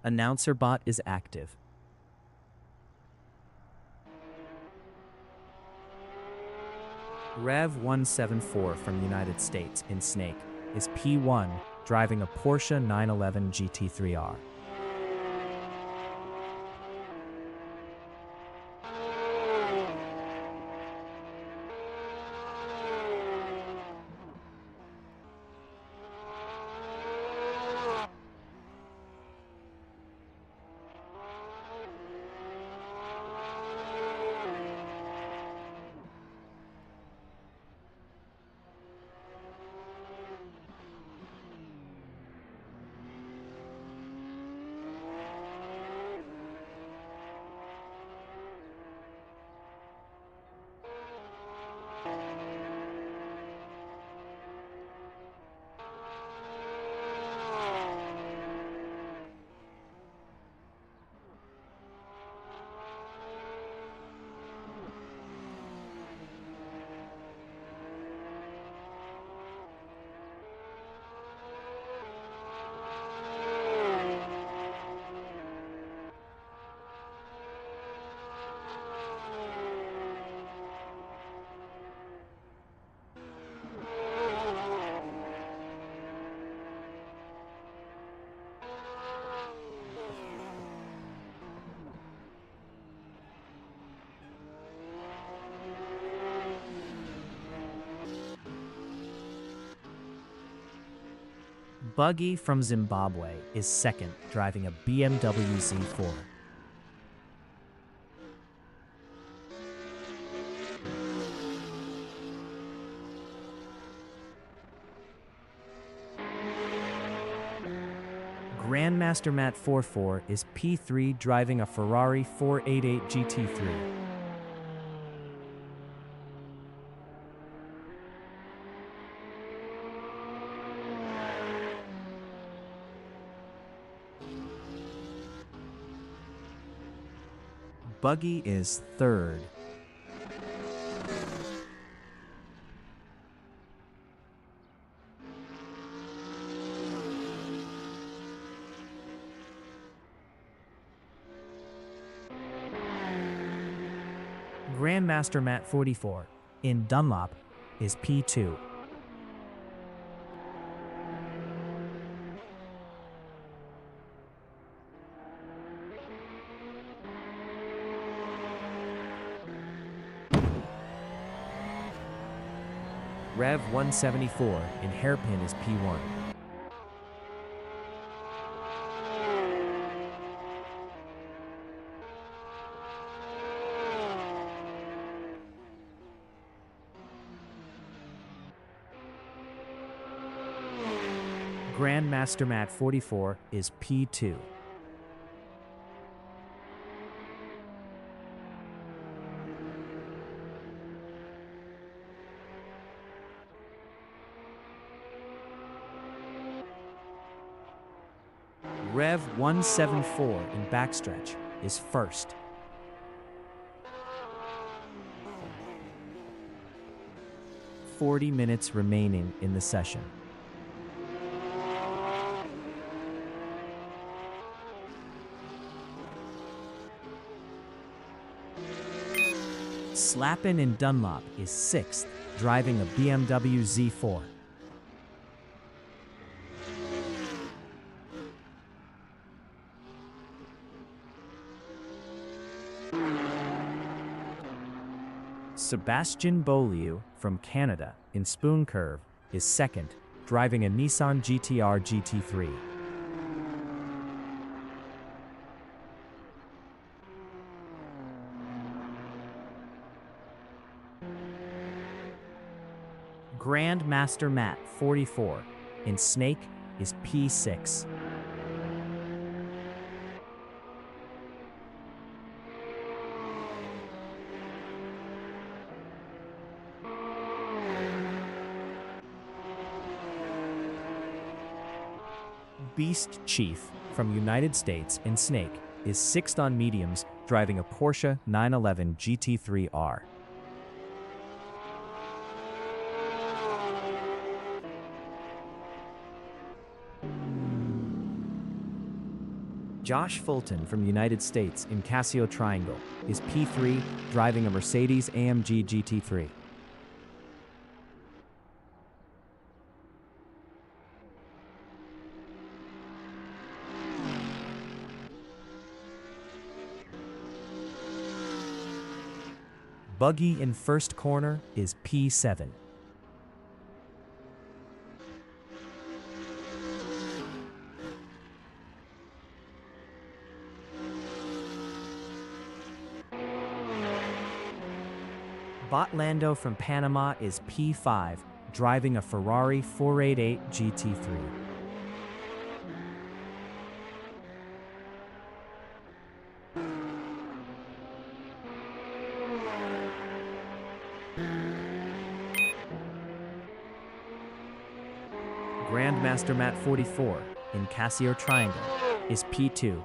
Announcer bot is active. Rev 174 from United States in Snake is P1 driving a Porsche 911 GT3R. Buggy from Zimbabwe is second, driving a BMW Z4. Grandmaster Matt 44 is P3, driving a Ferrari 488 GT3. Buggy is third. Grandmaster Matt 44 in Dunlop is P2. Rev 174 in Hairpin is P1. Grandmaster Matt 44 is P2. Rev 174 in Backstretch is first. "40 minutes remaining in the session. Slappin' in Dunlop is sixth, driving a BMW Z4. Sebastian Beaulieu from Canada in Spoon Curve is second, driving a Nissan GTR GT3. Grandmaster Matt 44 in Snake is P6. Beast Chief from United States in Snake is sixth on mediums, driving a Porsche 911 GT3R. Josh Fulton from United States in Casio Triangle is P3, driving a Mercedes-AMG GT3. Buggy in first corner is P7. Botlando from Panama is P5, driving a Ferrari 488 GT3. Grandmaster Matt 44 in Casio Triangle is P2.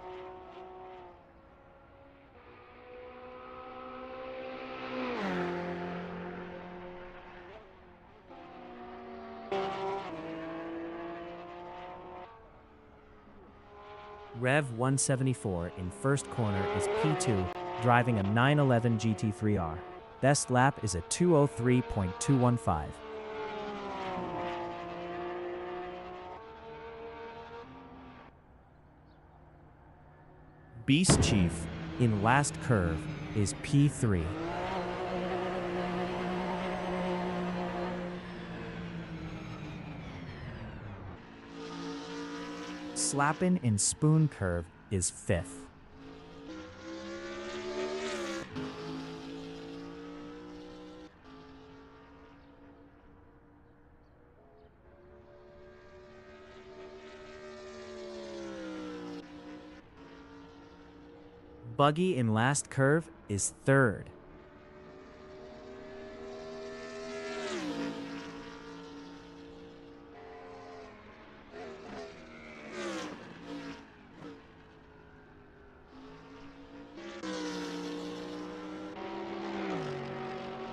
Rev 174 in first corner is P2, driving a 911 GT3R. Best lap is a 2:03.215. Beast Chief in last curve is P3. Slappin' in spoon curve is 5th. Buggy in last curve is 3rd.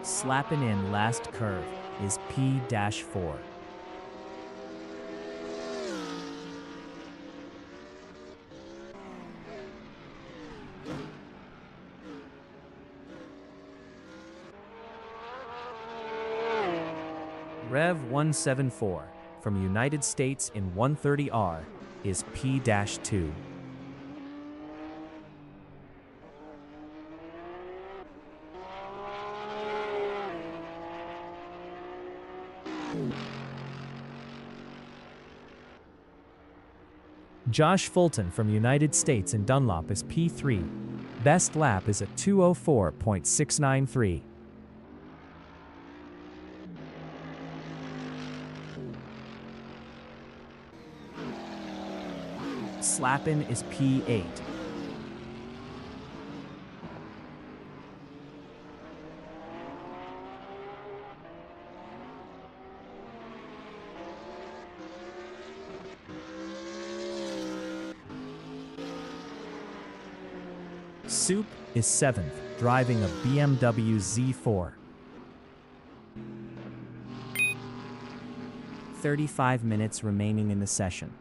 Slappin' in last curve is P-4. Rev 174 from United States in 130R is P-2. Josh Fulton from United States in Dunlop is P3. Best lap is a 2:04.693. Slappin' is P8. Soup is 7th, driving a BMW Z4. 35 minutes remaining in the session.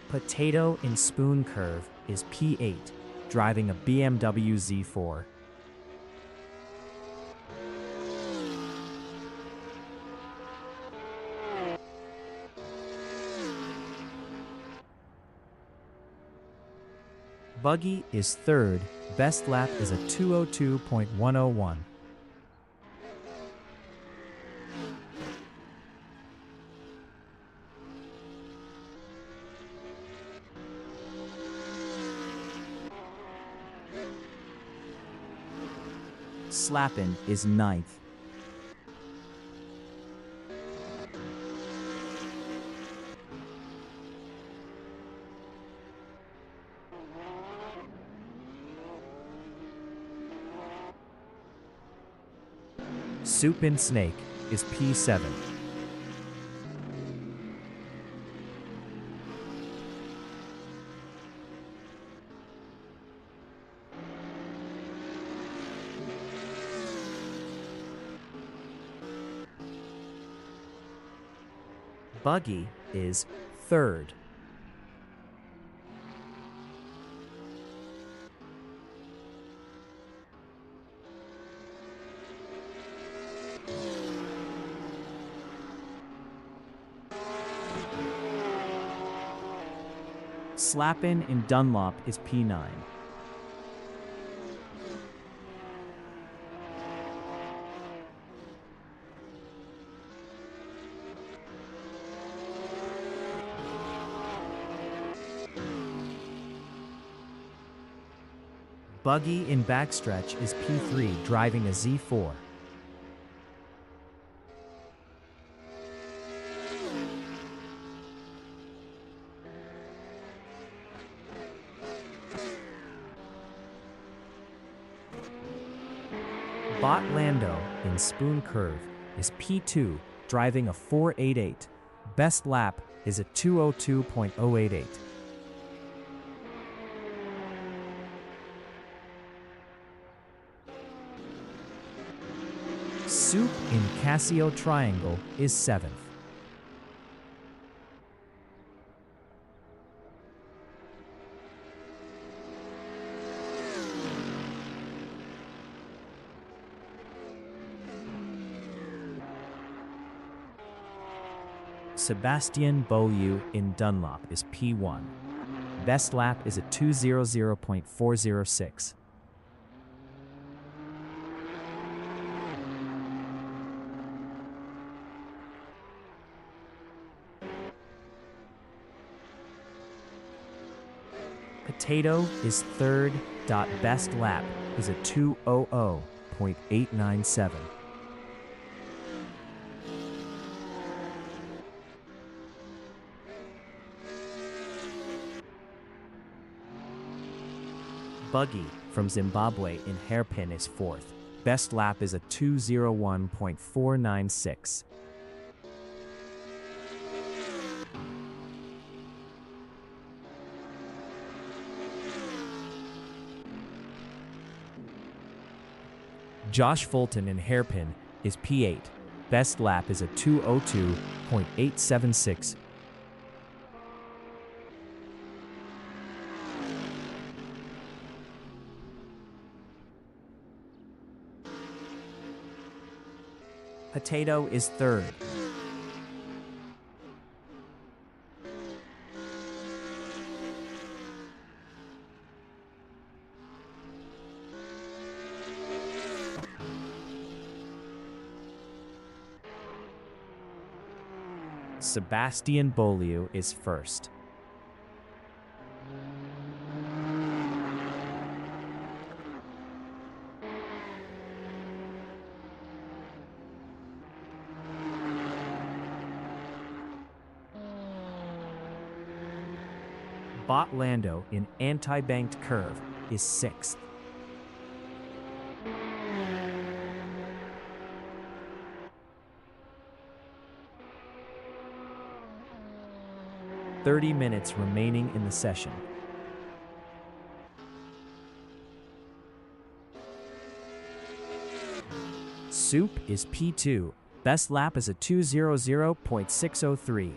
Potato in spoon curve is P8, driving a BMW Z4. Buggy is 3rd, best lap is a 2:02.101. Slappin' is 9th. Soup and Snake is P7. Buggy is third. Slappin in Dunlop is P9. Buggy in Backstretch is P3, driving a Z4. Bot Lando in Spoon Curve is P2, driving a 488. Best lap is a 2:02.088. Soup in Casio Triangle is 7th. Sebastian Beaulieu in Dunlop is P1. Best lap is a 2:00.406. Potato is third. Best lap is a 2:00.897. Buggy from Zimbabwe in Hairpin is fourth. Best lap is a 2:01.496. Josh Fulton in Hairpin is P8. Best lap is a 2:02.876. Potato is third. Sebastian Beaulieu is first. Bot Lando in Anti-Banked Curve is sixth. "30 minutes remaining in the session." Soup is P2. Best lap is a 2:00.603.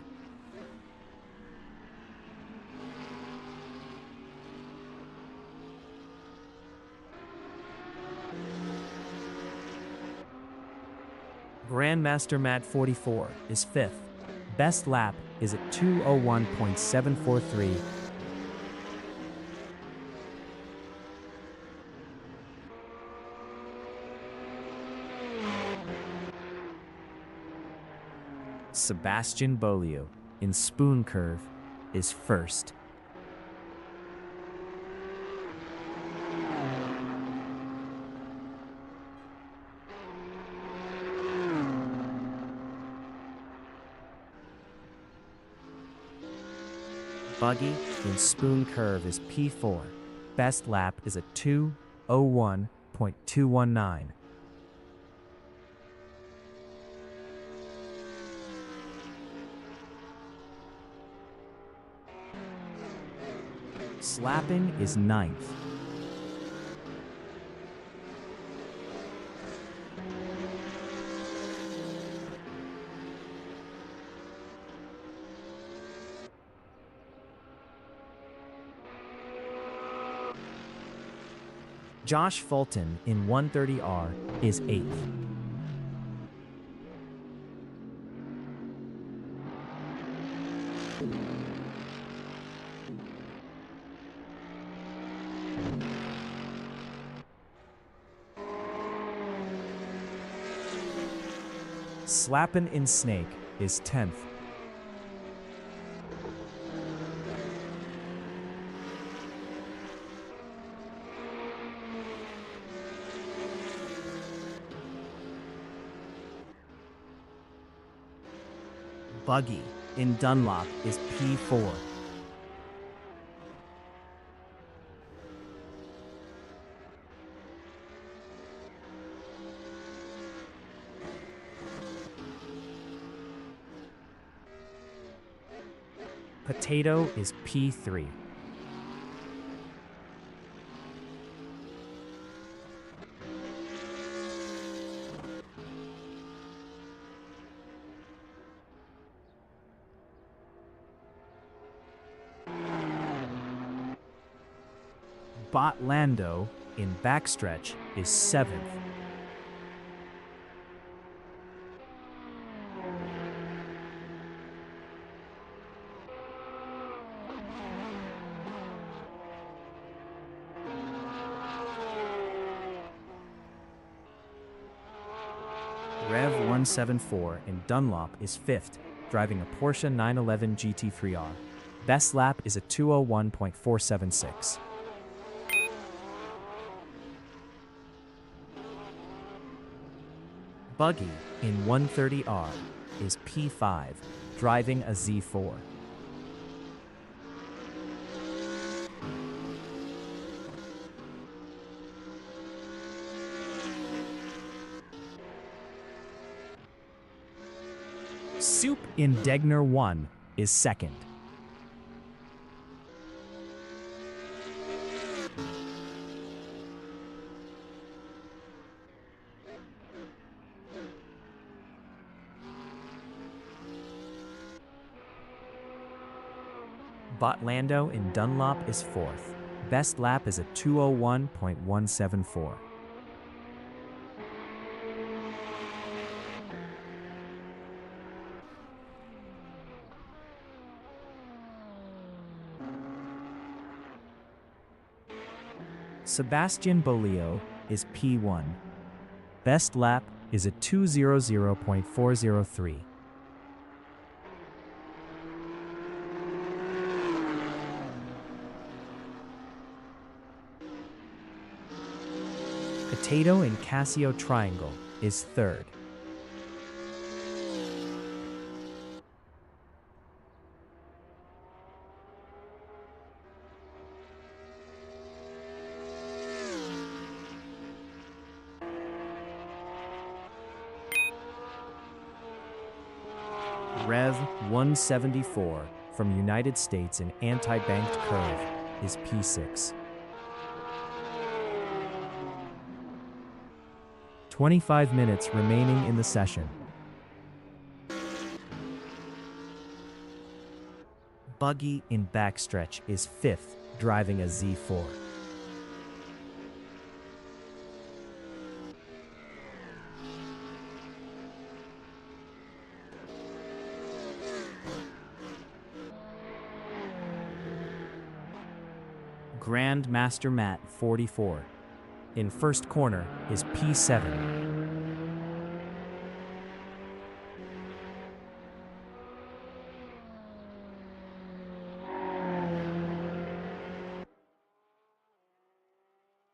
Grandmaster Matt 44 is fifth. Best lap is at 2:01.743. Sebastian Beaulieu in Spoon Curve is first. Buggy in Spoon Curve is P4. Best lap is a 2:01.219. Slappin is ninth. Josh Fulton in 130R is 8th. Slappin' in Snake is 10th. Buggy in Dunlop is P4. Potato is P3. Bot Lando in backstretch is 7th. Rev 174 in Dunlop is 5th, driving a Porsche 911 GT3R. Best lap is a 201.476. Buggy in 130R is P5, driving a Z4. Soup in Degner 1 is 2nd. Bot Lando in Dunlop is 4th. Best lap is a 201.174. Sebastian Bolio is P1. Best lap is a 200.403. Potato in Casio Triangle is 3rd. Rev 174 from United States in anti-banked curve is P6. 25 minutes remaining in the session. Buggy in backstretch is 5th, driving a Z4. Grandmaster Matt 44. In first corner is P7.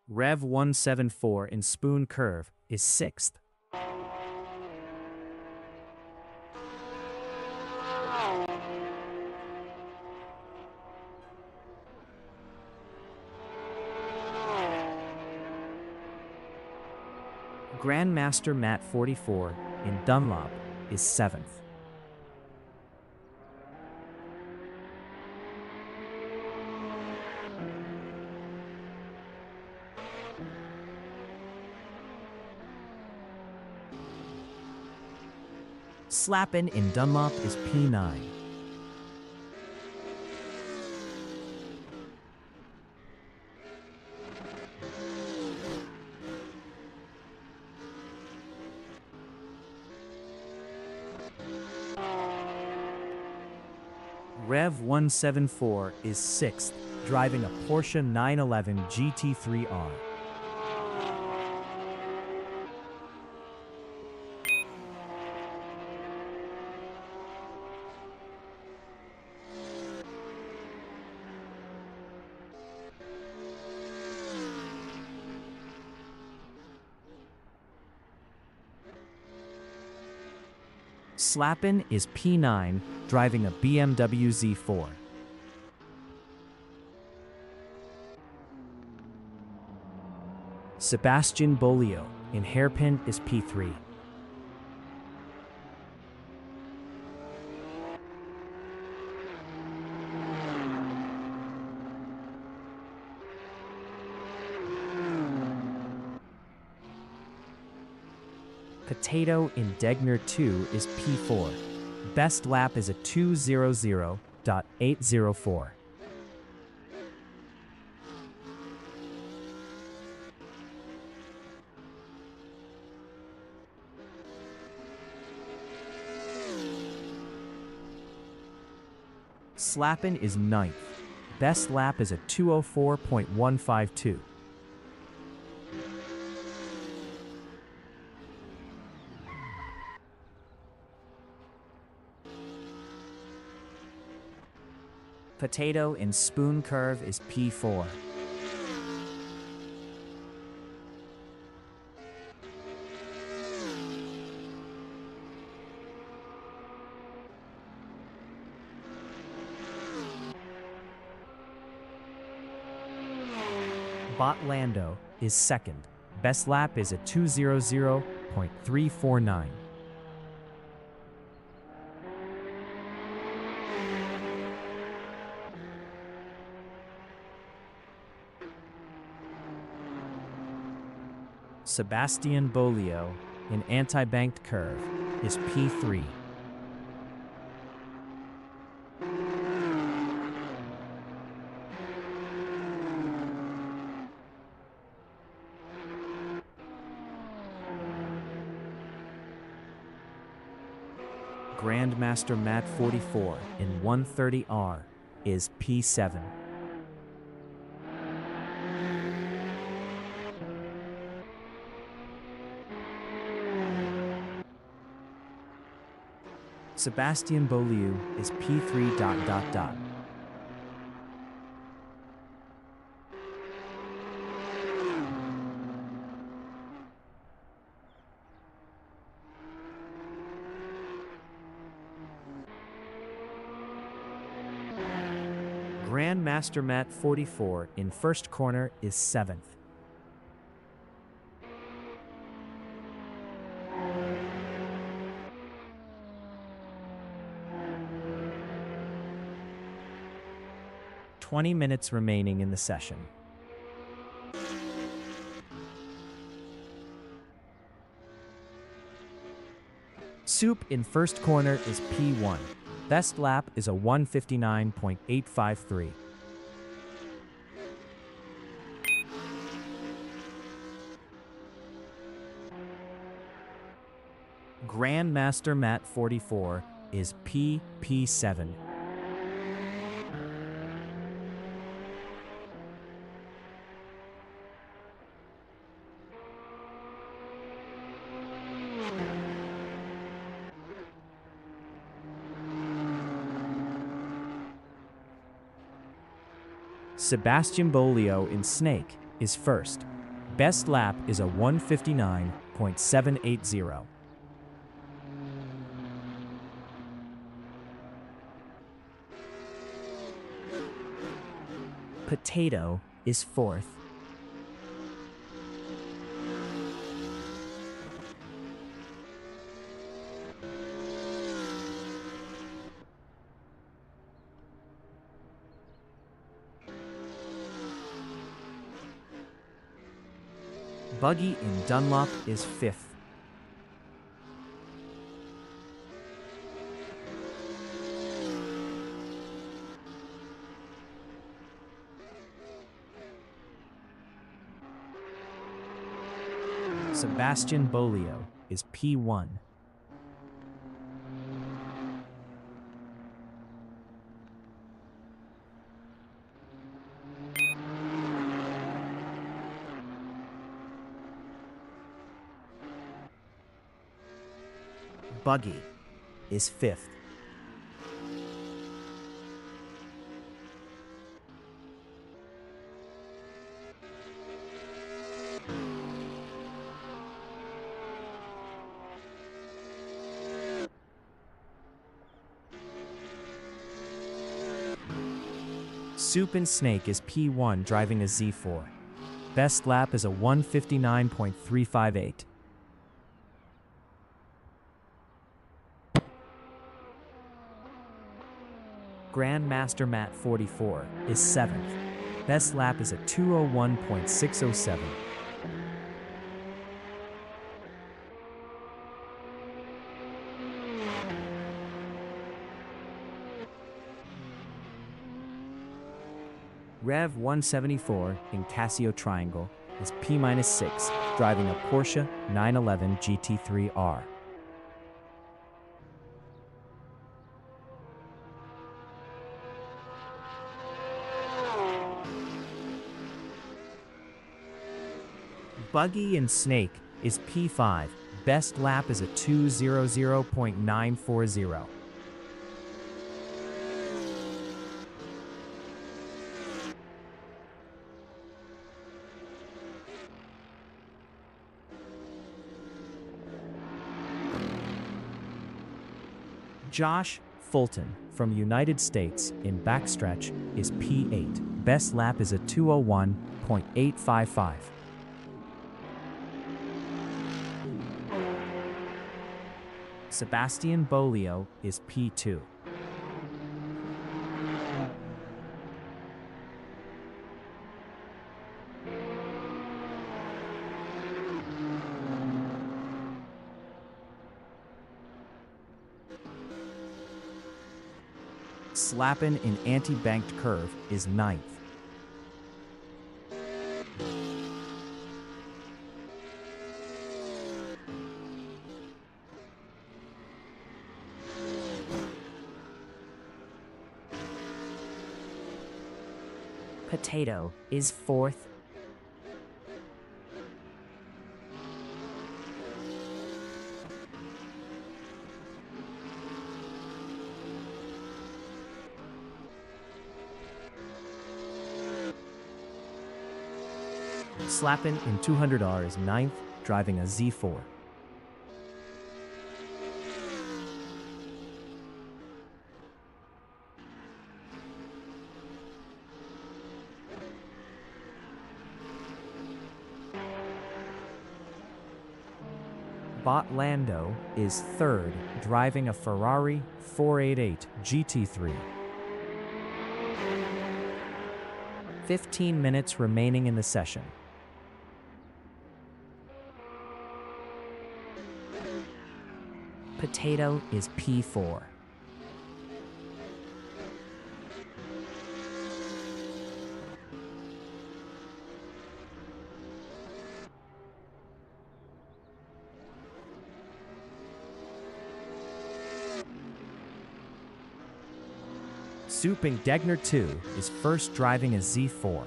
Rev 174 in Spoon Curve is 6th. Grandmaster Matt 44 in Dunlop is 7th. Slappin' in Dunlop is P9. Rev 174 is 6th, driving a Porsche 911 GT3R. Slappin is P9, driving a BMW Z4. Sebastian Bolio in Hairpin is P3. Potato in Degner 2 is P4. Best lap is a 2:00.804. Slappin is 9th. Best lap is a 2:04.152. Potato in Spoon Curve is P4. Bot Lando is 2nd. Best lap is a 2:00.349. Sebastian Bolio in Anti-Banked Curve is P3. Grandmaster Matt 44 in 130R is P7. Sebastian Beaulieu is P3. Grandmaster Matt 44 in first corner is 7th. "20 minutes remaining in the session. Soup in first corner is P1. Best lap is a 1:59.853. Grandmaster Matt 44 is P7. Sebastian Bolio in Snake is first. Best lap is a 1:59.780. Potato is fourth. Buggy in Dunlop is 5th. Sebastian Bolio is P1. Buggy is fifth. Soup and Snake is P1 driving a Z4. Best lap is a 1:59.358. Grandmaster Matt 44 is 7th. Best lap is a 2:01.607. Rev 174 in Casio Triangle is P-6, driving a Porsche 911 GT3R. Buggy and Snake is P5. Best lap is a 2:00.940. Josh Fulton from United States in backstretch is P8. Best lap is a 2:01.855. Sebastian Bolio is P2. Slappin' in anti-banked curve is 9th. Potato is 4th. Slappin' in 200R is 9th, driving a Z4. Botlando is 3rd, driving a Ferrari 488 GT3. 15 minutes remaining in the session. Potato is P4. Souping Degner 2 is first driving a Z4.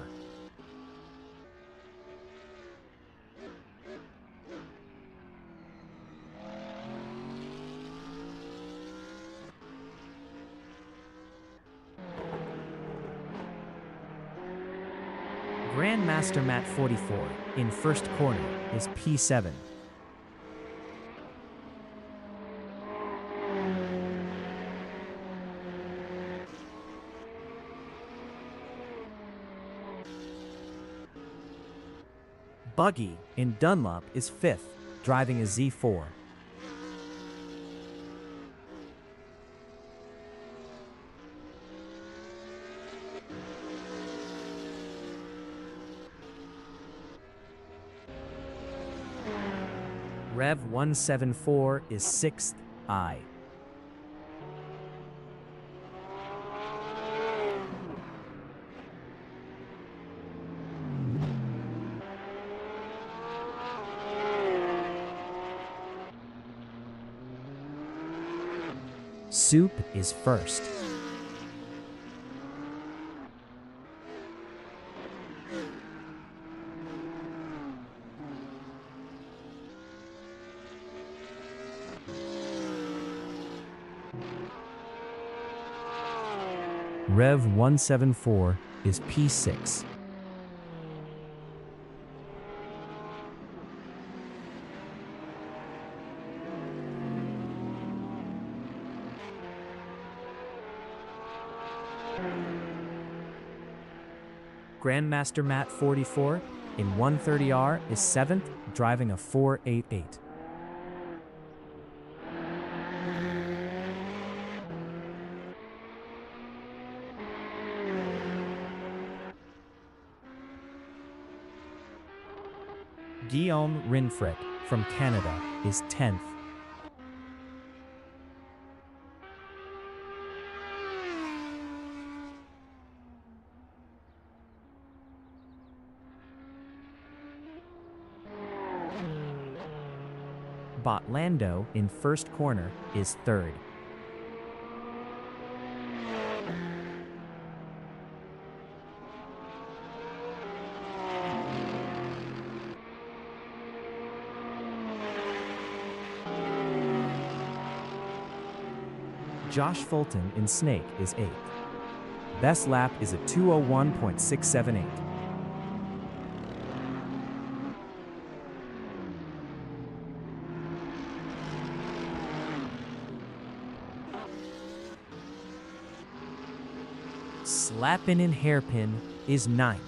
Grandmaster Matt 44 in first corner is P7. Buggy in Dunlop is 5th, driving a Z4. Rev 174 is 6th, I. Soup is first. Rev 174 is P6. Grandmaster Matt 44 in 130R is 7th, driving a 488. Guillaume Rinfret from Canada is 10th. Botlando in first corner is 3rd. Josh Fulton in Snake is 8th. Best lap is a 2:01.678. Slappin' in Hairpin is 9th.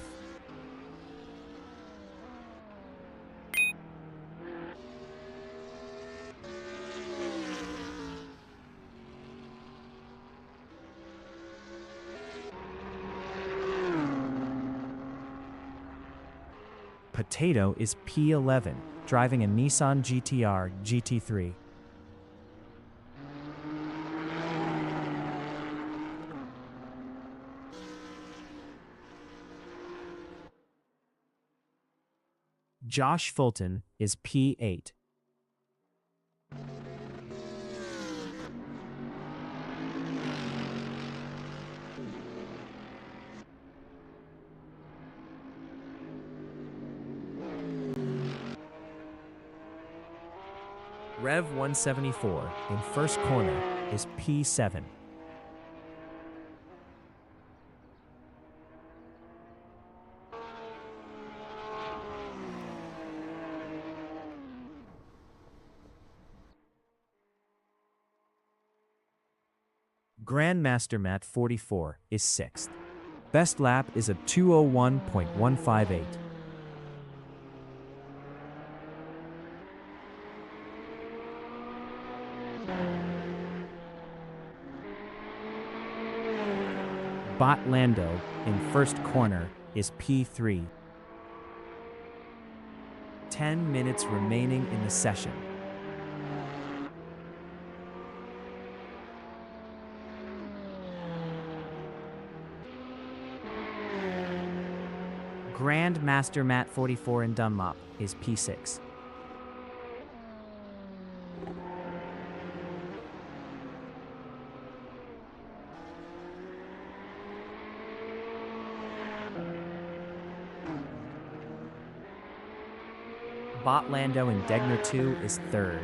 Potato is P11, driving a Nissan GTR GT3. Josh Fulton is P8. Rev 174 in first corner is P7. Grandmaster Matt 44 is 6th. Best lap is a 2:01.158. Botlando in first corner is P3. 10 minutes remaining in the session. Grandmaster Matt 44 in Dunlop is P6. Botlando in Degner 2 is 3rd.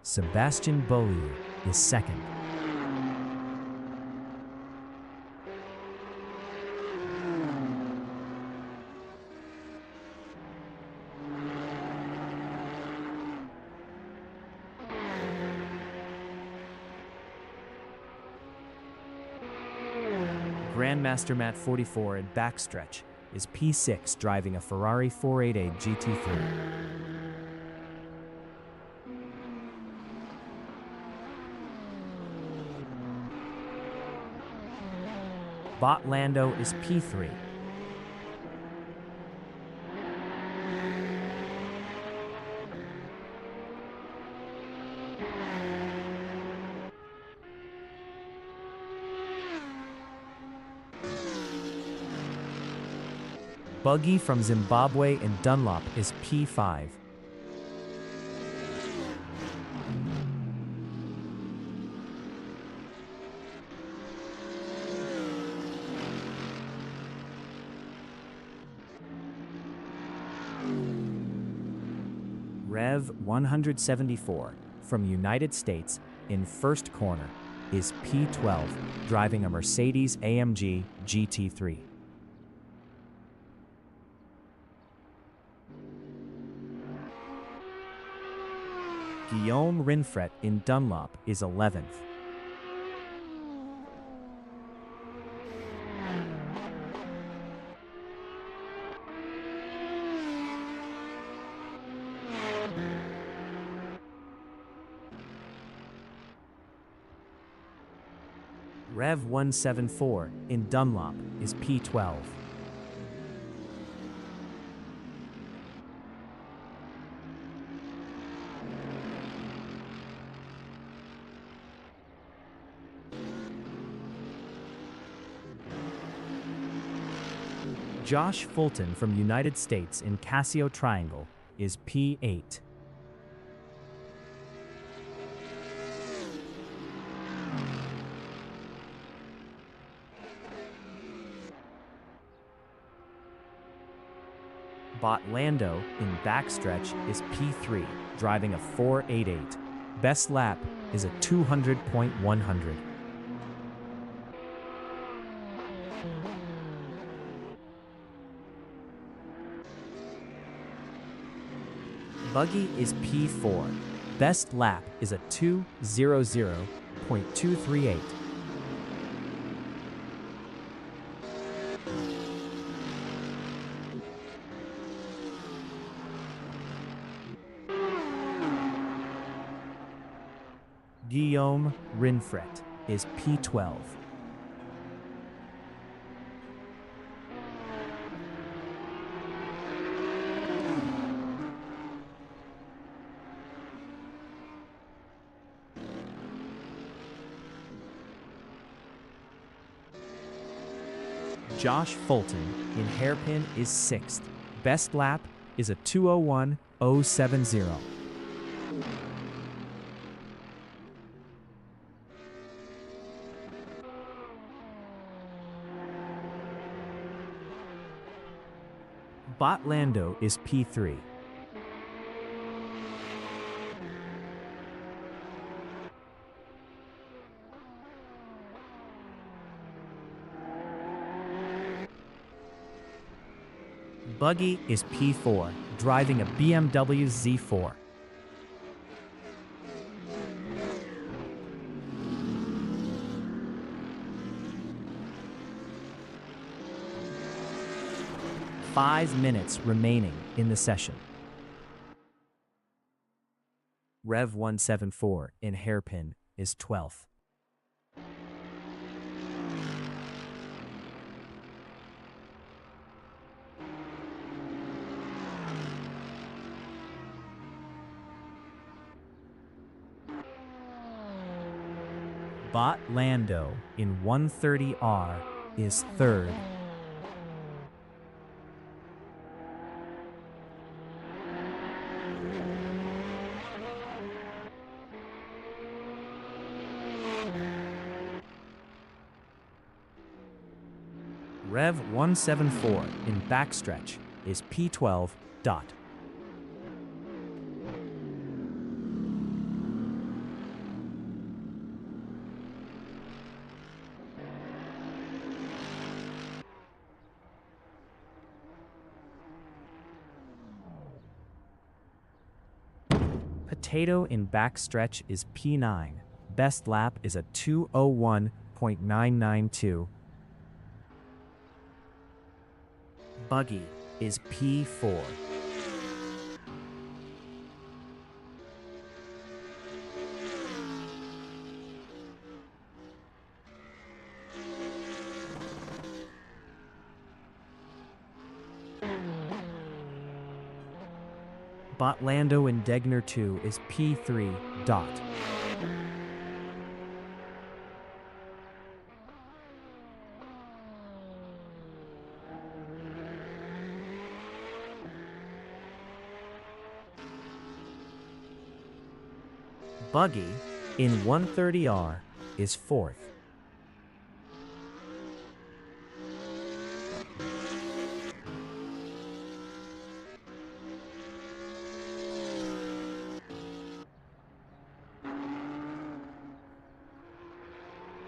Sebastian Beaulieu is 2nd. Grandmaster Matt 44 in backstretch is P6, driving a Ferrari 488 GT3. Botlando is P3. Buggy from Zimbabwe in Dunlop is P5. Rev 174 from United States in first corner is P12, driving a Mercedes-AMG GT3. Guillaume Rinfret in Dunlop is 11th. Rev 174 in Dunlop is P12. Josh Fulton from United States in Casio Triangle is P8. Bot Lando in backstretch is P3, driving a 4.88. Best lap is a 200.100. Buggy is P4. Best lap is a 200.238. Guillaume Rinfret is P12. Josh Fulton in hairpin is 6th. Best lap is a 201.070. Bot Lando is P3. Buggy is P4, driving a BMW Z4. Five minutes remaining in the session. Rev 174 in hairpin is 12th. Bot Lando in 130R is 3rd. Rev 174 in backstretch is P12 dot. Potato in backstretch is P9. Best lap is a 201.992. Buggy is P4. Bot Lando in Degner 2 is P3 dot. Buggy in 130R is 4th.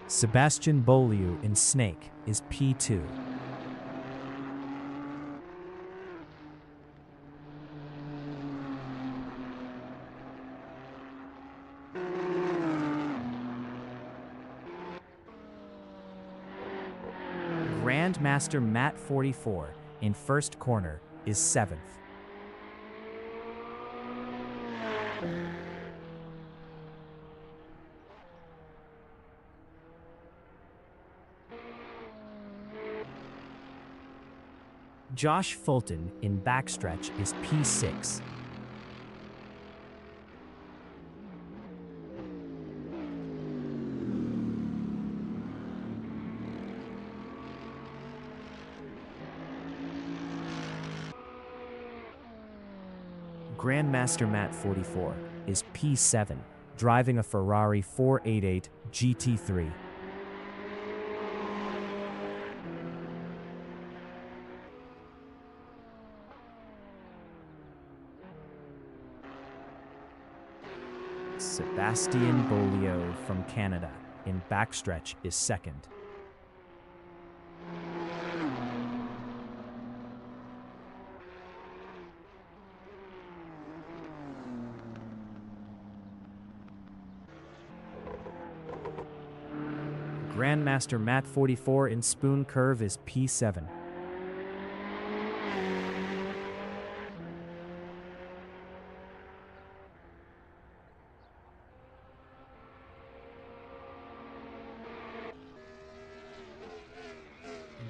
Sebastian Beaulieu in Snake is P2. Grandmaster Matt 44 in first corner is 7th. Josh Fulton in backstretch is P6. Grandmaster Matt 44 is P7, driving a Ferrari 488 GT3. Sebastian Beaulieu from Canada in backstretch is 2nd. Grandmaster Matt 44 in spoon curve is P7.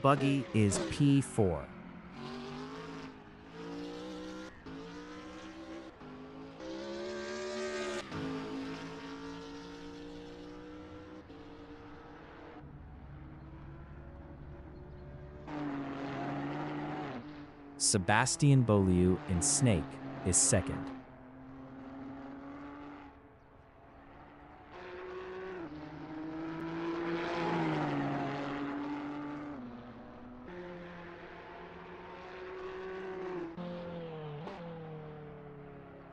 Buggy is P4. Sebastian Beaulieu in Snake is 2nd.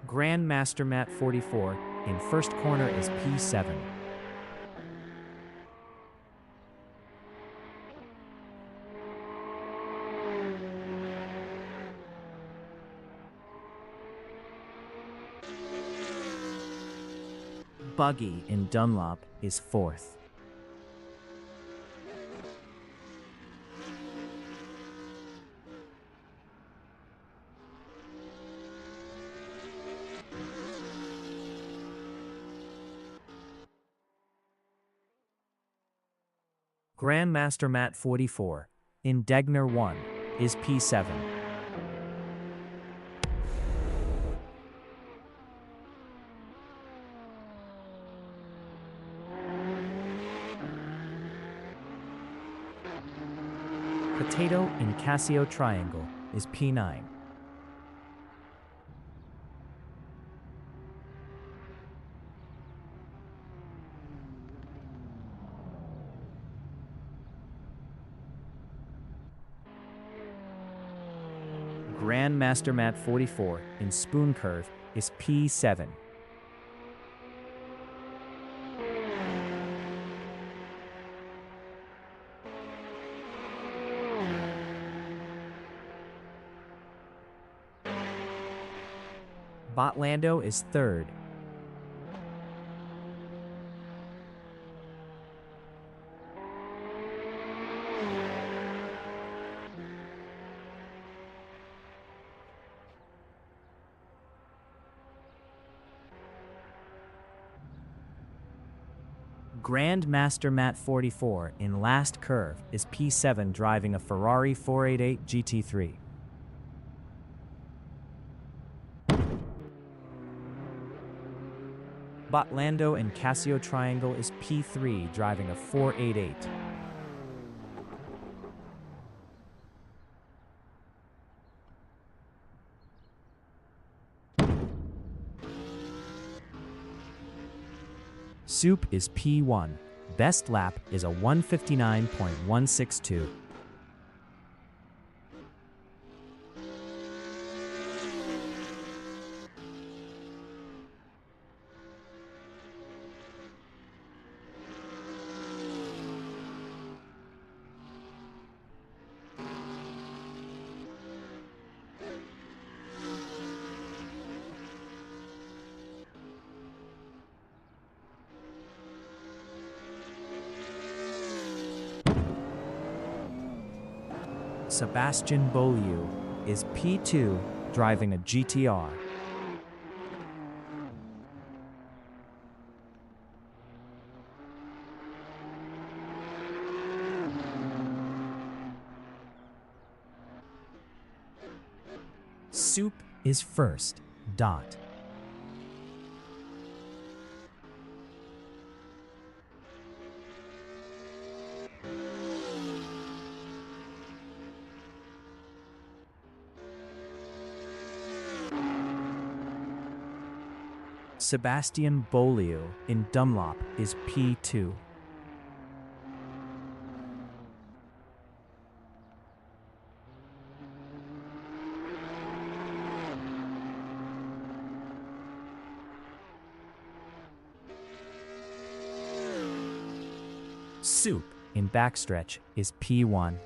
Grandmaster Matt 44 in first corner is P7. Buggy in Dunlop is 4th. Grandmaster Matt 44 in Degner 1 is P7. Potato in Casio Triangle is P9. Grandmaster Matt 44 in Spoon Curve is P7. Botlando is 3rd. Grandmaster Matt 44 in last curve is P7 driving a Ferrari 488 GT3. Botlando in Casio Triangle is P3 driving a 488. Soup is P1. Best lap is a 159.162. Sebastian Beaulieu is P2, driving a GTR. Soup is first, dot. Sebastian Beaulieu in Dunlop is P2. Soup in backstretch is P1.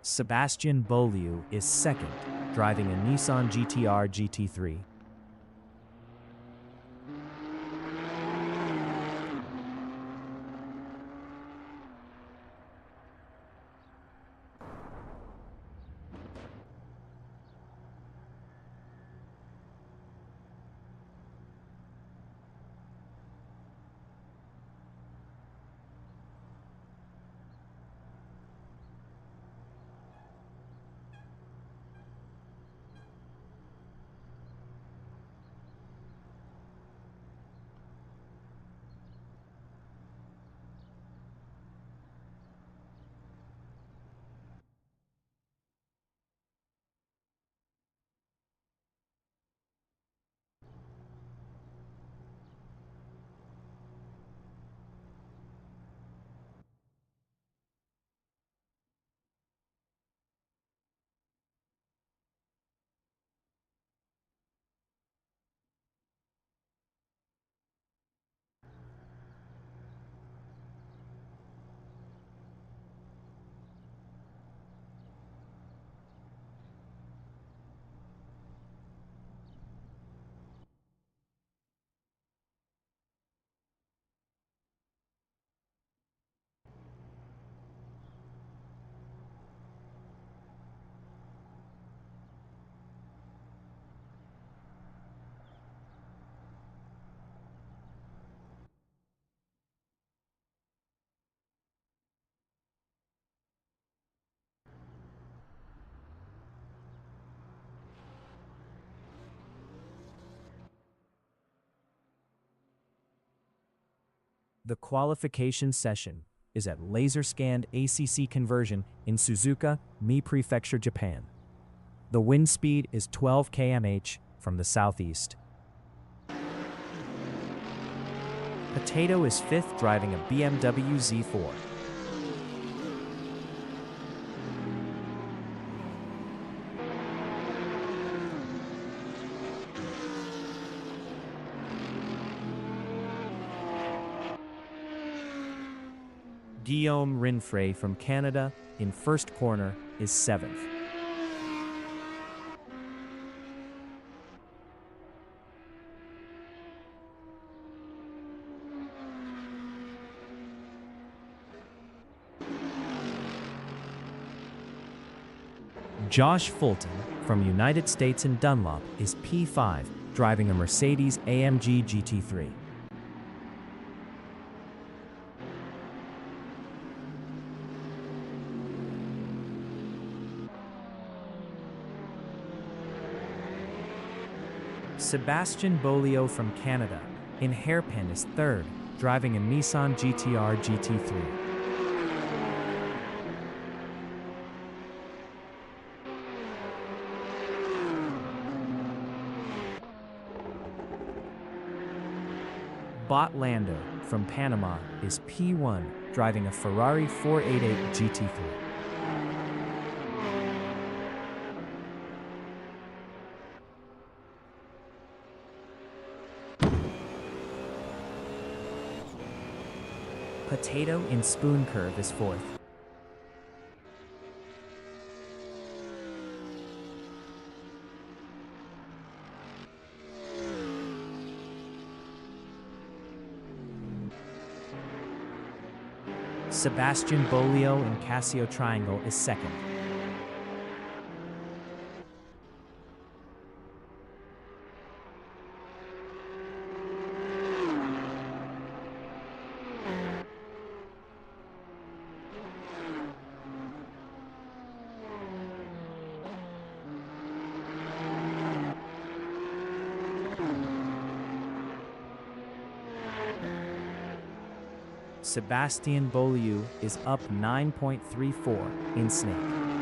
Sebastian Beaulieu is second, driving a Nissan GTR GT3. The qualification session is at laser-scanned ACC conversion in Suzuka, Mie Prefecture, Japan. The wind speed is 12 km/h from the southeast. Potato is fifth, driving a BMW Z4. Guillaume Rinfray from Canada in first corner is seventh. Josh Fulton from United States in Dunlop is P5, driving a Mercedes-AMG GT3. Sebastian Beaulieu from Canada in hairpin is third, driving a Nissan GTR GT3. Bot Lando from Panama is P1, driving a Ferrari 488 GT3. Potato in spoon curve is fourth. Sebastian Bolio in Casio Triangle is second. Sebastian Beaulieu is up 9.34 in Snake.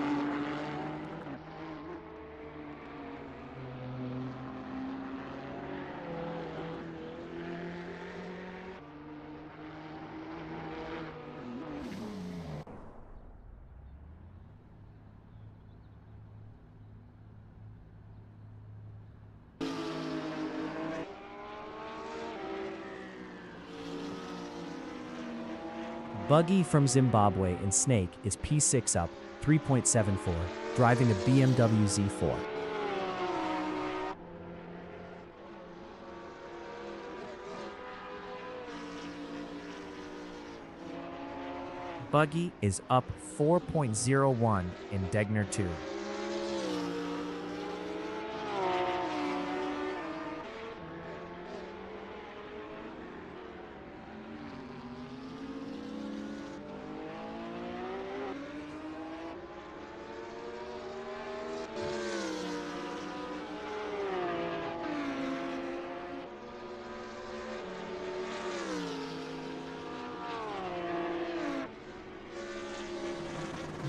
Buggy from Zimbabwe in Snake is P6 up 3.74, driving a BMW Z4. Buggy is up 4.01 in Degner 2.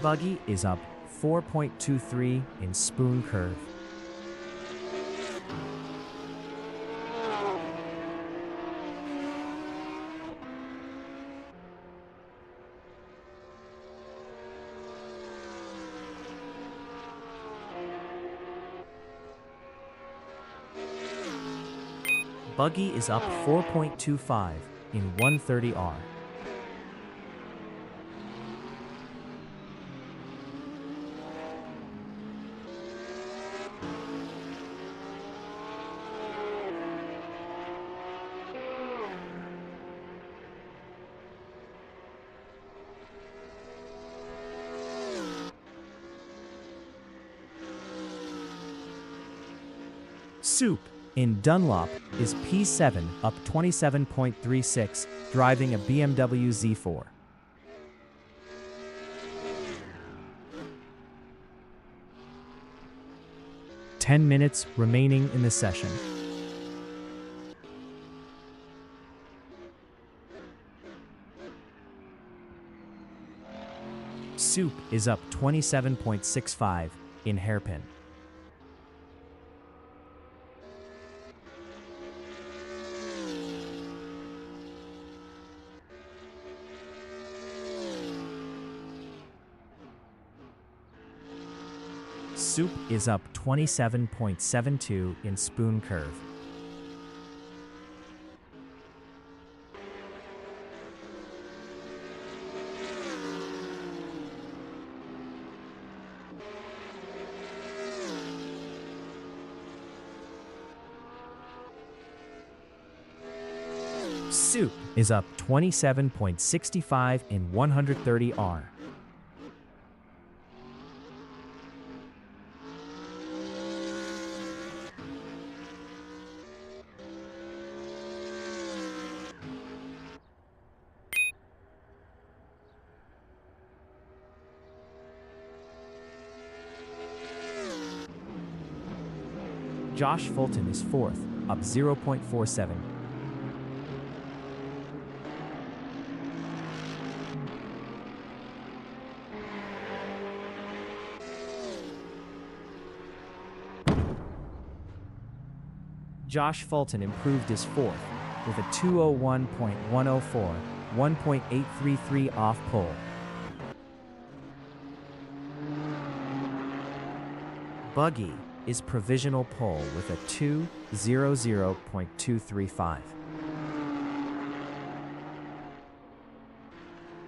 Buggy is up 4.23 in Spoon Curve. Buggy is up 4.25 in 130R. Soup in Dunlop is P7 up 27.36, driving a BMW Z4. Ten minutes remaining in the session. Soup is up 27.65 in Hairpin. Soup is up 27.72 in Spoon Curve. Soup is up 27.65 in 130R. Josh Fulton is fourth, up 0.47. Josh Fulton improved his fourth with a 201.104, 1.833 off pole. Buggy is provisional pole with a 200.235.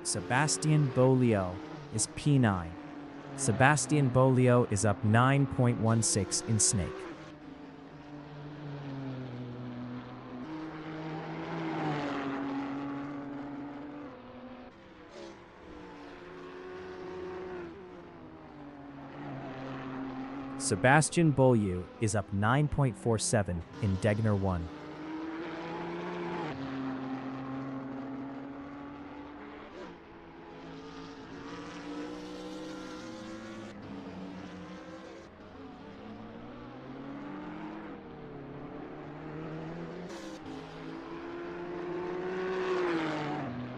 Sebastian Beaulieu is P9. Sebastian Beaulieu is up 9.16 in Snake. Sebastian Beaulieu is up 9.47 in Degner 1.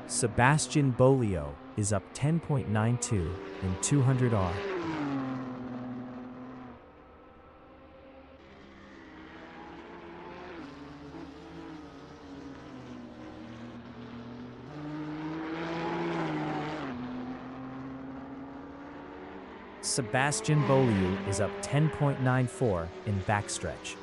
Sebastian Beaulieu is up 10.92 in 200R. Sebastian Beaulieu is up 10.94 in backstretch.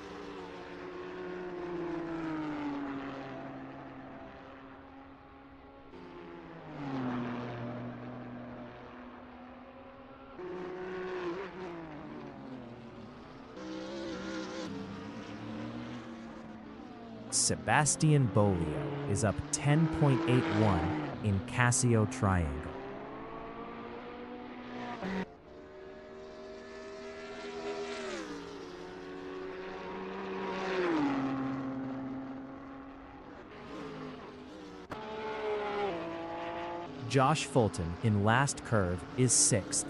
Sebastian Beaulieu is up 10.81 in Casio Triangle. Josh Fulton in last curve is 6th.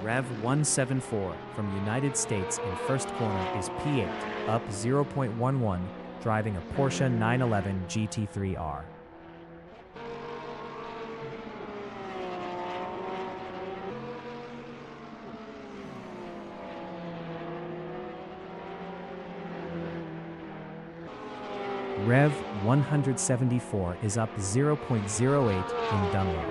Rev 174 from United States in first corner is P8, up 0.11, driving a Porsche 911 GT3R. Rev 174 is up 0.08 in Dunlop.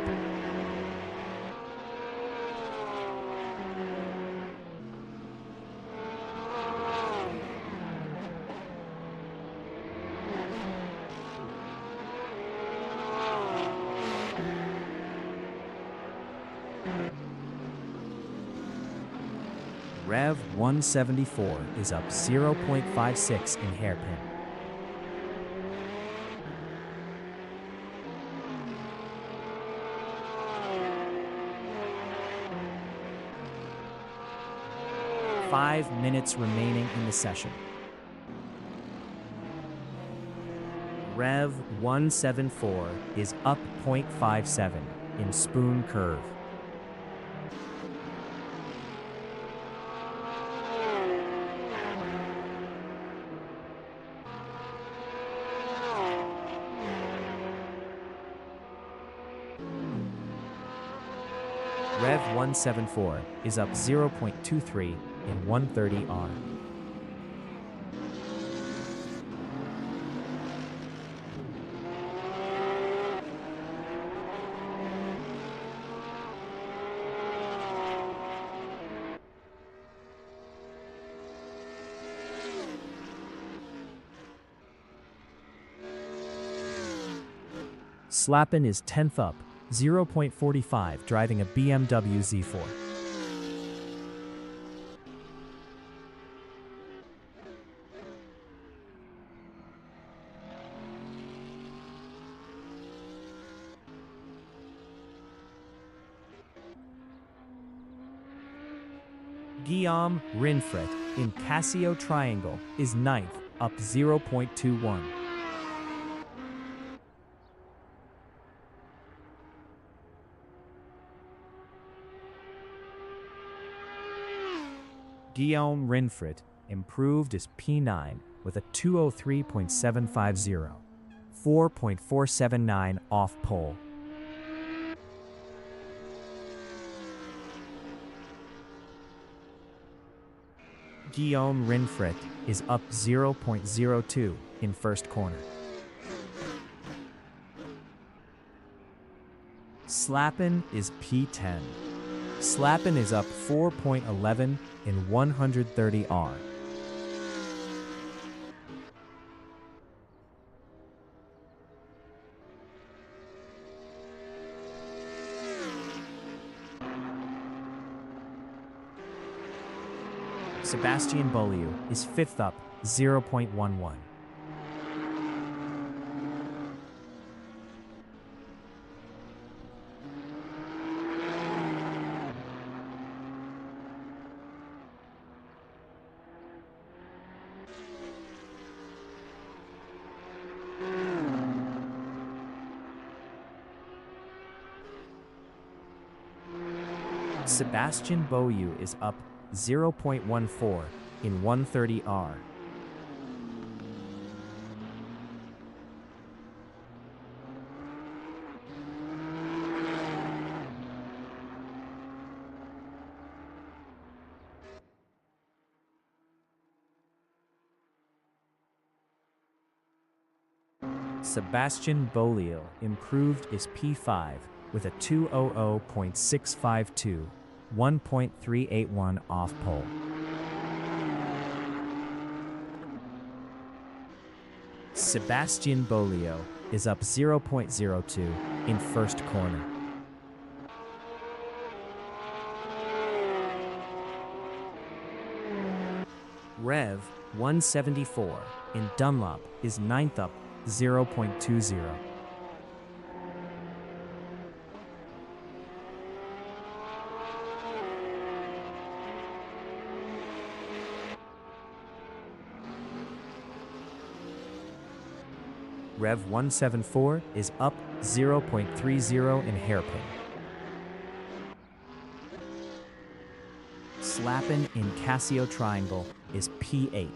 Rev 174 is up 0.56 in hairpin. Five minutes remaining in the session. Rev 174 is up 0.57 in spoon curve. Rev 174 is up 0.23 in 130R. Slappin is 10th up, 0.45, driving a BMW Z4. Guillaume Rinfret in Casio Triangle is 9th, up 0.21. Guillaume Rinfret improved as P9 with a 203.750, 4.479 off pole. Guillaume Rinfret is up 0.02 in first corner. Slappin is P10. Slappin is up 4.11 in 130R. Sebastian Beaulieu is 5th up, 0.11. Sebastian Beaulieu is up 0.14 in 130R. Sebastian Beaulieu improved his P5 with a 200.652, 1.381 off pole. Sebastian Beaulieu is up 0.02 in first corner. Rev 174 in Dunlop is 9th up, 0.20. Rev 174 is up 0.30 in hairpin. Slappin in Casio Triangle is P8.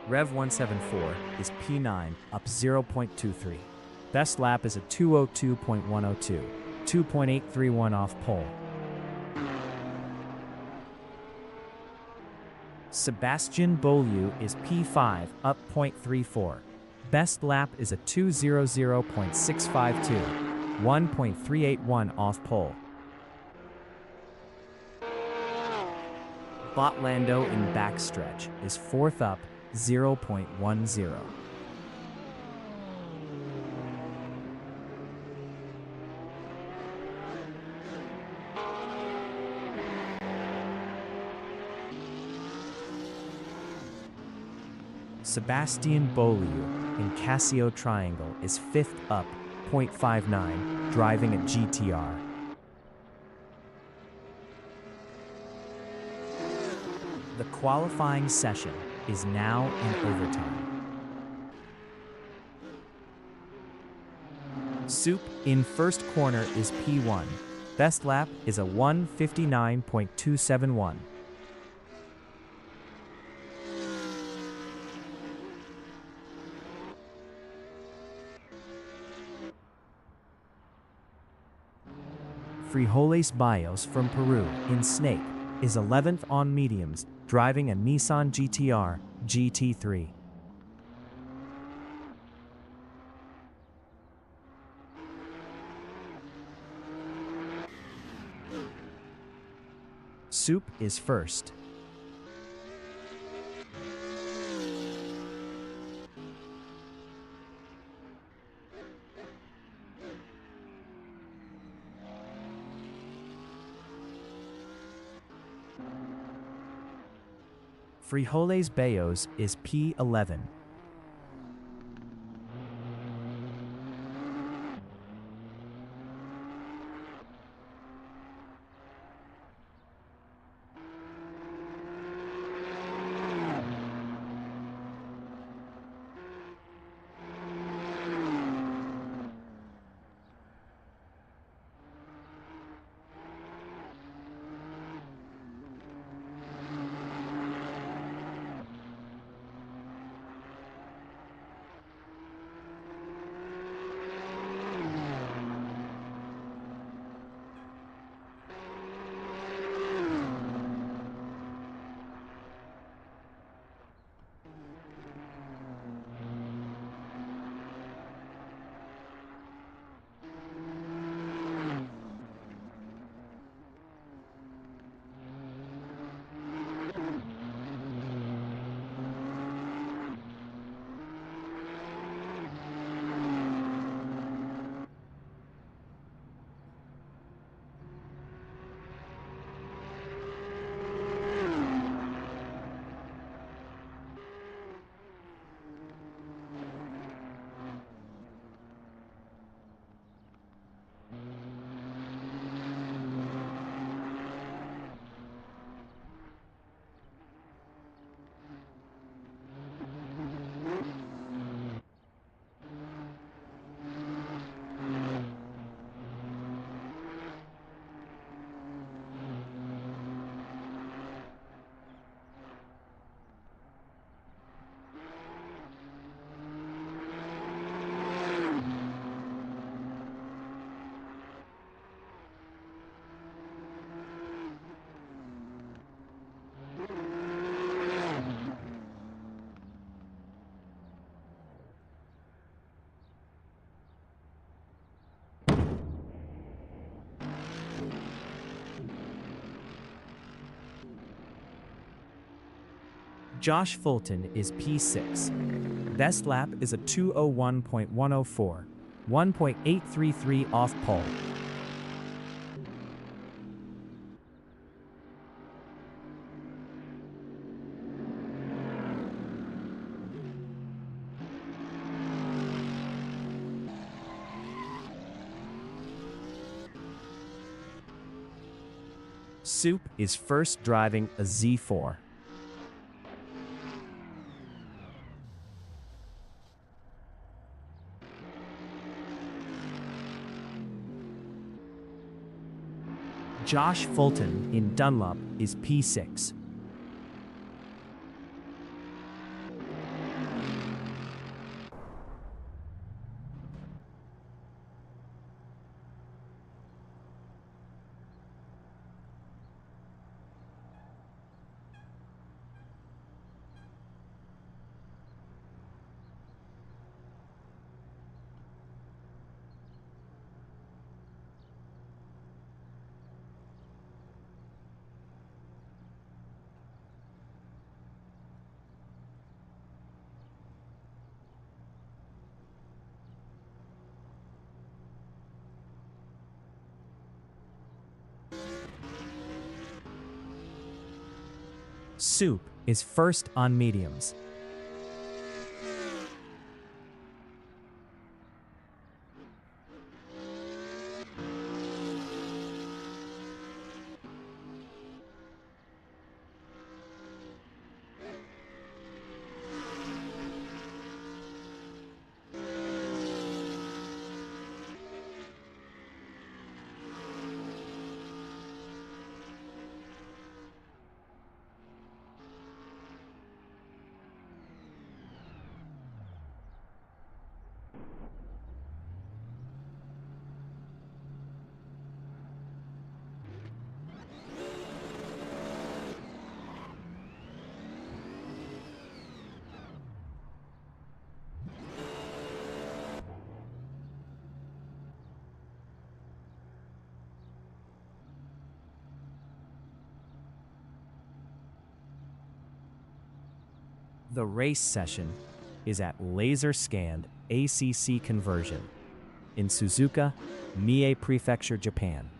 Rev 174 is P9, up 0.23. Best lap is a 202.102, 2.831 off pole. Sebastian Beaulieu is P5, up 0.34. Best lap is a 200.652, 1.381 off pole. Botlando in backstretch is 4th up, 0.10. Sebastian Beaulieu in Casio Triangle is 5th up, 0.59, driving a GTR. The qualifying session is now in overtime. Soup in first corner is P1. Best lap is a 1:59.271. Frijoles Bios from Peru in Snake is 11th on mediums, driving a Nissan GTR GT3. Soup is first. Frijoles Bayos is P11. Josh Fulton is P6. Best lap is a 2:01.104, 1.833 off pole. Soup is first driving a Z4. Josh Fulton in Dunlop is P6. Soup is first on mediums. The race session is at laser scanned ACC conversion in Suzuka, Mie Prefecture, Japan.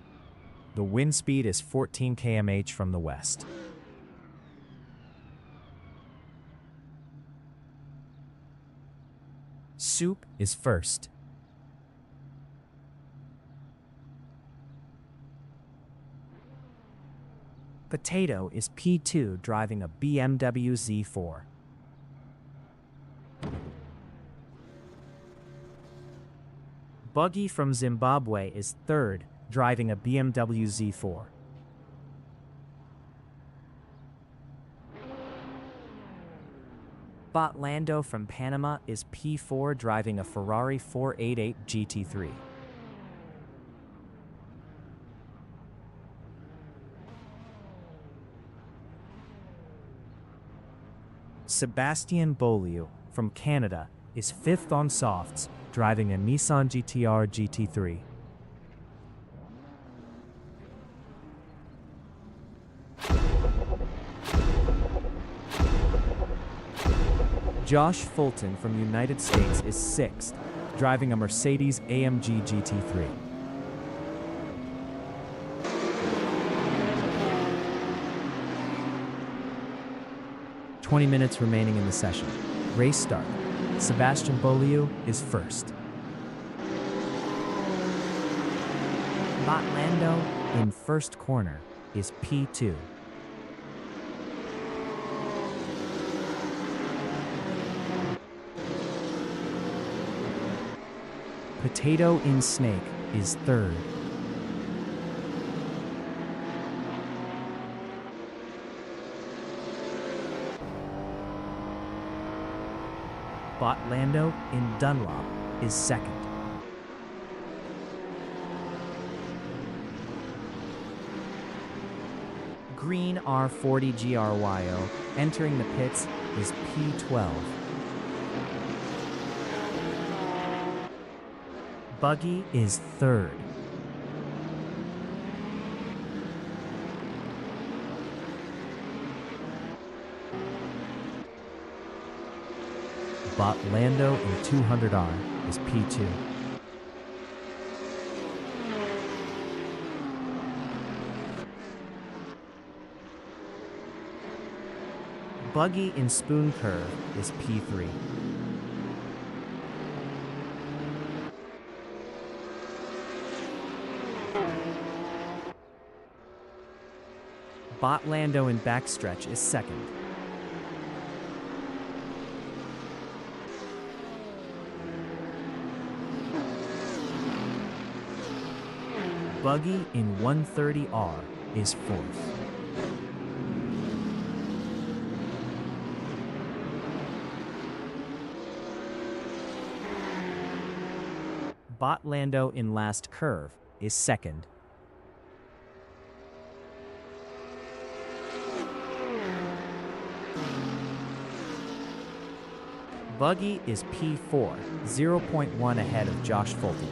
The wind speed is 14 km/h from the west. Soup is first. Potato is P2 driving a BMW Z4. Buggy from Zimbabwe is third, driving a BMW Z4. Botlando from Panama is P4, driving a Ferrari 488 GT3. Sebastian Beaulieu from Canada is fifth on softs, driving a Nissan GTR GT3. Josh Fulton from United States is sixth, driving a Mercedes AMG GT3. "20 minutes remaining in the session. Race start. Sebastian Beaulieu is first. Botlando in first corner is P2. Potato in snake is third. Botlando in Dunlop is second. Green R40 GRYO entering the pits is P12. Buggy is third. Lando in 200R is P2. Buggy in Spoon Curve is P3. Lando in Backstretch is second. Buggy in 130R is fourth. Lando in Last Curve is second. Buggy is P4, 0.1 ahead of Josh Fulton.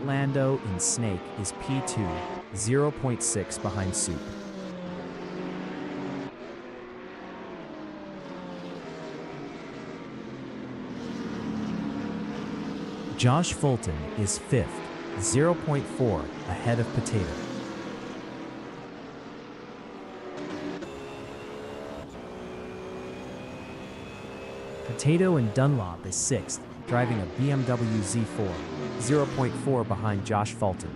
Lando in Snake is P2, 0.6 behind Soup. Josh Fulton is fifth, 0.4 ahead of Potato. Potato in Dunlop is sixth, driving a BMW Z4, 0.4 behind Josh Fulton.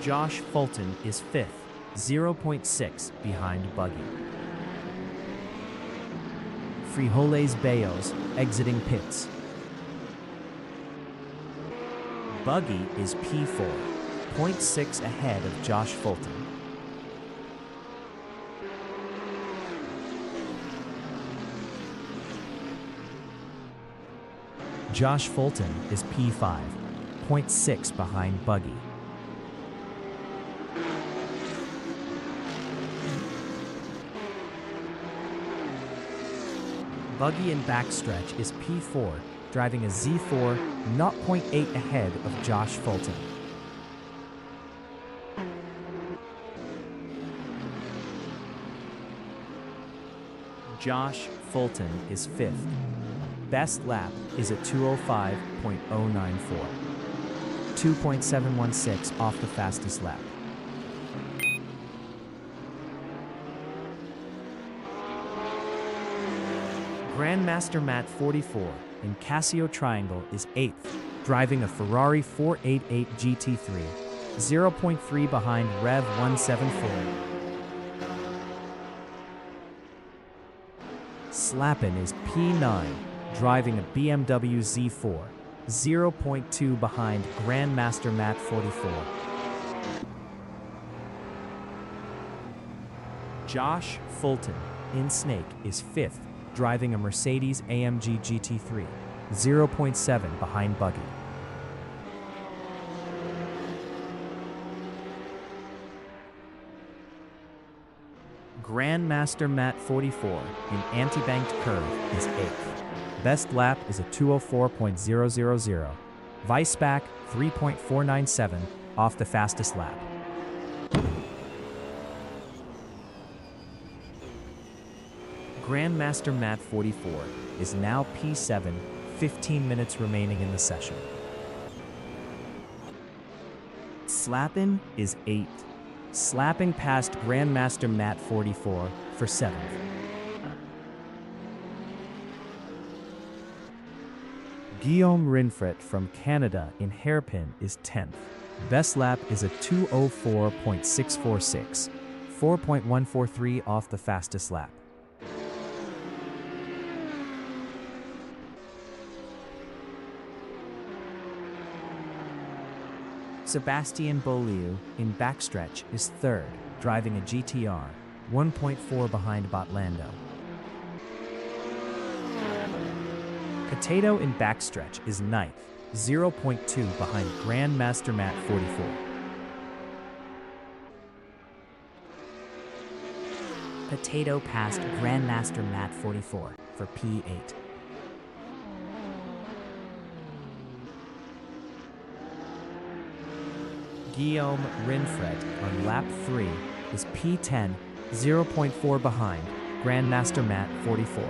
Josh Fulton is fifth, 0.6 behind Buggy. Frijoles Bayos exiting pits. Buggy is P4, 0.6 ahead of Josh Fulton. Josh Fulton is P5, 0.6 behind Buggy. Buggy in Backstretch is P4, driving a Z4, 0.8 ahead of Josh Fulton. Josh Fulton is fifth. Best lap is a 2:05.094, 2.716 off the fastest lap. Grandmaster Matt 44 in Casio Triangle is 8th, driving a Ferrari 488 GT3, 0.3 behind Rev 174. Slappin is P9, driving a BMW Z4, 0.2 behind Grandmaster Matt 44. Josh Fulton in Snake is 5th, driving a Mercedes AMG GT3, 0.7 behind Buggy. Grandmaster Matt 44 in Anti-Banked Curve is 8th. Best lap is a 2:04.000. Weissbach 3.497 off the fastest lap. Grandmaster Matt 44 is now P7, 15 minutes remaining in the session. Slappin is 8th, slapping past Grandmaster Matt 44 for 7th. Guillaume Rinfret from Canada in Hairpin is 10th. Best lap is a 2:04.646, 4.143 off the fastest lap. Sebastian Beaulieu in Backstretch is 3rd, driving a GTR, 1.4 behind Lando. Potato in Backstretch is 9th, 0.2 behind Grandmaster Matt 44. Potato passed Grandmaster Matt 44 for P8. Guillaume Rinfret on lap 3 is P10, 0.4 behind Grandmaster Matt 44.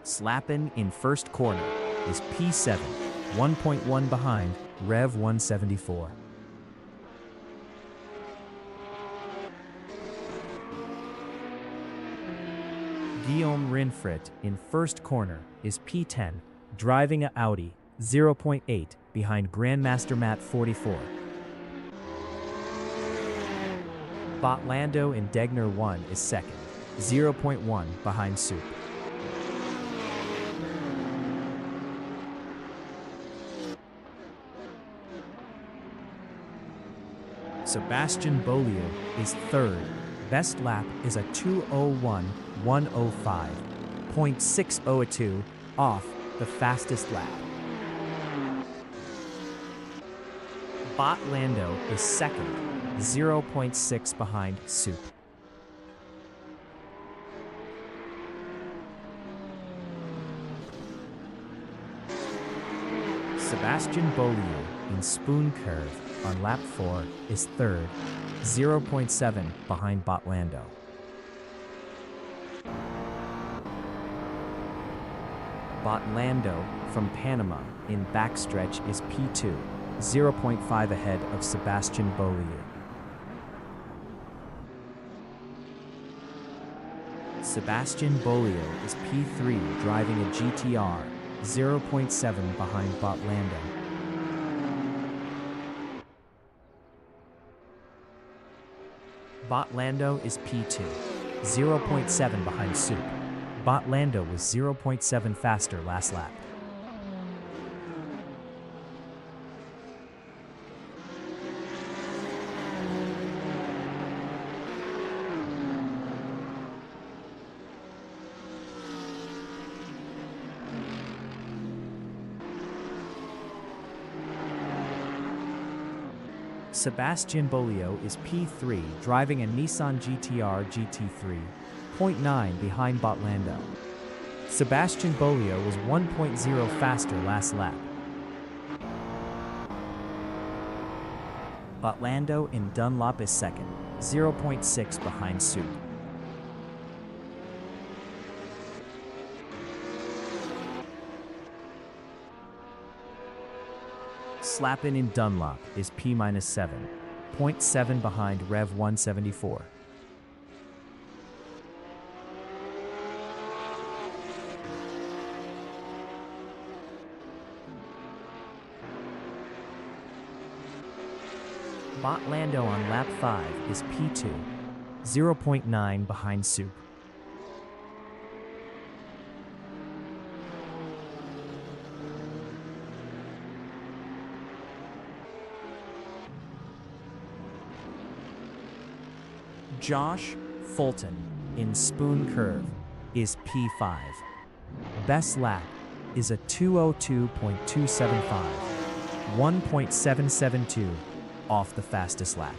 Slappin in first corner is P7, 1.1 behind Rev 174. Guillaume Rinfret in first corner is P10, driving a Audi, 0.8 behind Grandmaster Matt 44. Botlando in Degner 1 is second, 0.1 behind Soup. Sebastian Beaulieu is third. Best lap is a 2:01.105, 0.602 off the fastest lap. Botlando is second, 0.6 behind Soup. Sebastian Beaulieu in Spoon Curve on lap 4 is third, 0.7 behind Botlando. Botlando from Panama in backstretch is P2, 0.5 ahead of Sebastian Beaulieu. Sebastian Beaulieu is P3 driving a GTR, 0.7 behind Botlando. Botlando is P2, 0.7 behind Soup. Botlando was 0.7 faster last lap. Sebastian Beaulieu is P3 driving a Nissan GTR GT3, 0.9 behind Botlando. Sebastian Beaulieu was 1.0 faster last lap. Botlando in Dunlop is second, 0.6 behind Soup. Slappin in Dunlop is P-7, 0.7 behind Rev 174. Botlando on lap 5 is P2, 0.9 behind Soup. Josh Fulton in Spoon Curve is P5. Best lap is a 2:02.275, 1.772 off the fastest lap.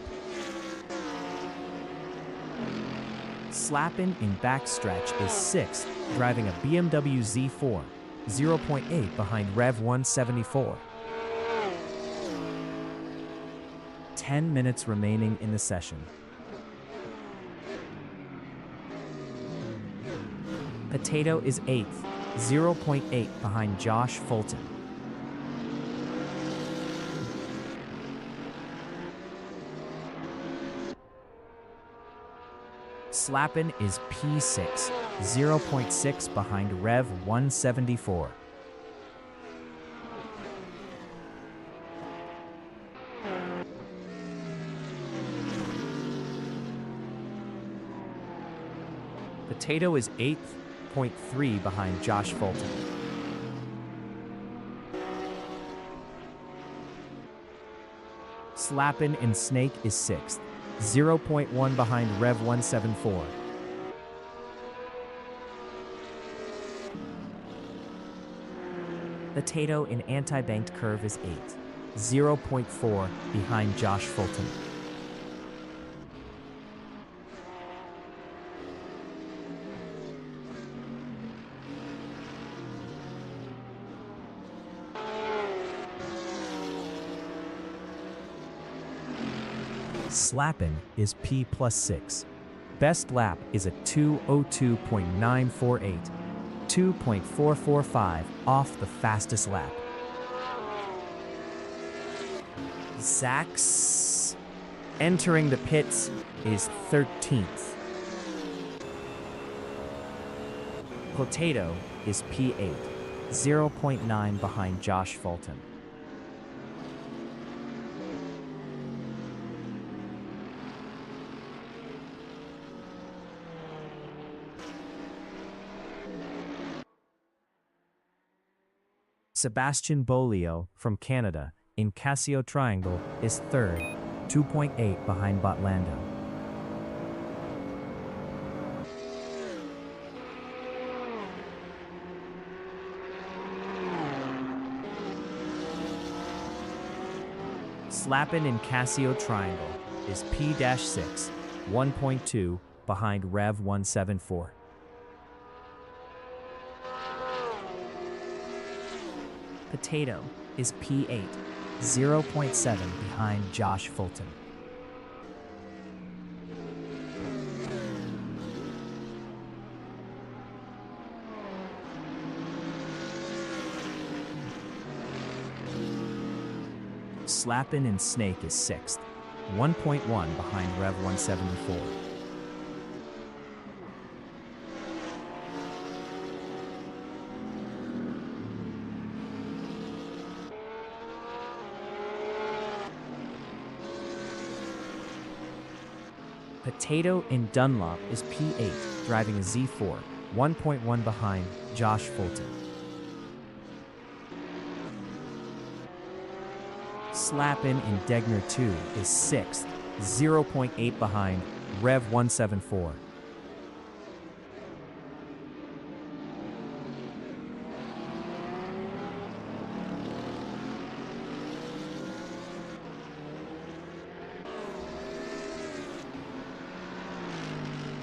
Slappin in backstretch is 6th, driving a BMW Z4, 0.8 behind Rev 174. 10 minutes remaining in the session. Potato is 8th, 0.8 behind Josh Fulton. Slappin is P6, 0.6 behind Rev 174. Potato is 8th, 0.3 behind Josh Fulton. Slappin in Snake is 6th, 0.1 behind Rev 174. Potato in Anti-Banked Curve is 8th, 0.4 behind Josh Fulton. Slappin is P plus 6. Best lap is a 2:02.948, 2.445 off the fastest lap. Zax entering the pits is 13th. Potato is P8, 0.9 behind Josh Fulton. Sebastian Bolio from Canada in Casio Triangle is third, 2.8 behind Botlando. Slappin in Casio Triangle is P-6, 1.2 behind Rev 174. Potato is P8, 0.7 behind Josh Fulton. Slappin in Snake is 6th, 1.1 behind Rev 174. Potato in Dunlop is P8, driving a Z4, 1.1 behind Josh Fulton. Slappin in Degner 2 is 6th, 0.8 behind Rev 174.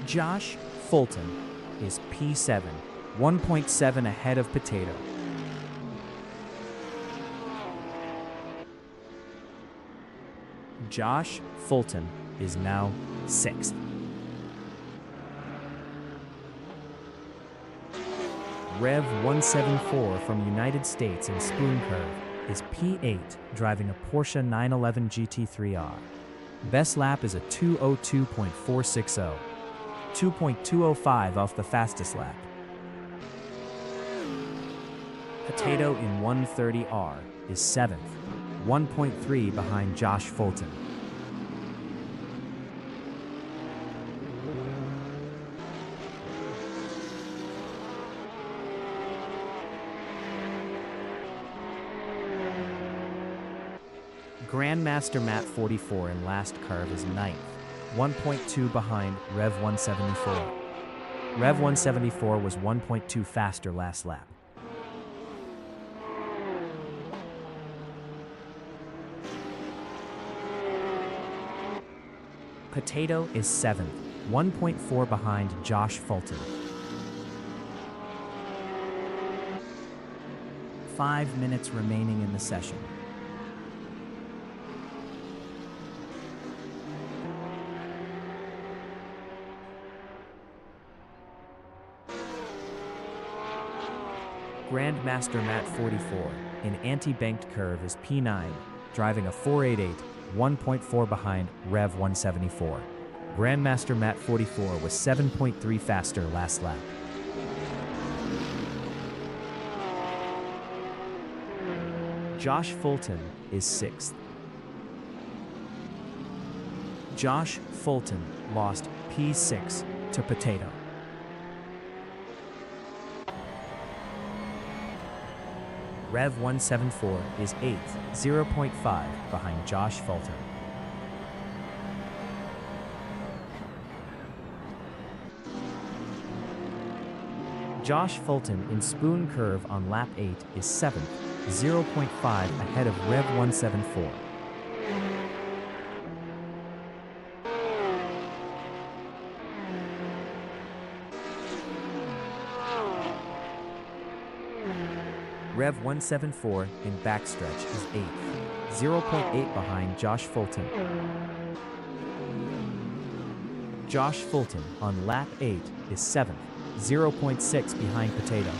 Josh Fulton is P7, 1.7 ahead of Potato. Josh Fulton is now 6th. Rev 174 from United States in Spoon Curve is P8, driving a Porsche 911 GT3R. Best lap is a 2:02.460, 2.205 off the fastest lap. Potato in 130R is 7th, 1.3 behind Josh Fulton. Grandmaster Matt 44 in last curve is 9th, 1.2 behind Rev 174. Rev 174 was 1.2 faster last lap. Potato is 7th, 1.4 behind Josh Fulton. 5 minutes remaining in the session. Grandmaster Matt 44 in anti-banked curve is P9, driving a 488, 1.4 behind Rev 174. Grandmaster Matt 44 was 7.3 faster last lap. Josh Fulton is 6th. Josh Fulton lost P6 to Potato. Rev 174 is 8th, 0.5 behind Josh Fulton. Josh Fulton in Spoon Curve on lap 8 is 7th, 0.5 ahead of Rev 174. Rev 174 in backstretch is 8th, 0.8 behind Josh Fulton. Josh Fulton on lap 8 is 7th, 0.6 behind Potato.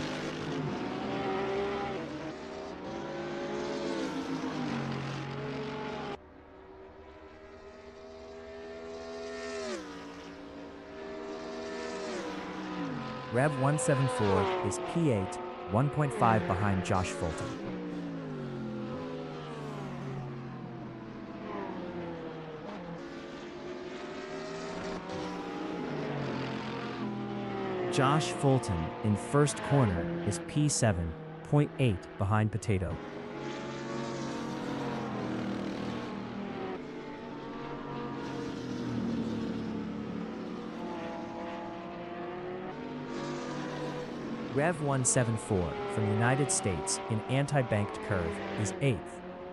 Rev 174 is P8, 1.5 behind Josh Fulton. Josh Fulton in first corner is P7, 0.8 behind Potato. Rev 174 from the United States in anti-banked curve is 8th,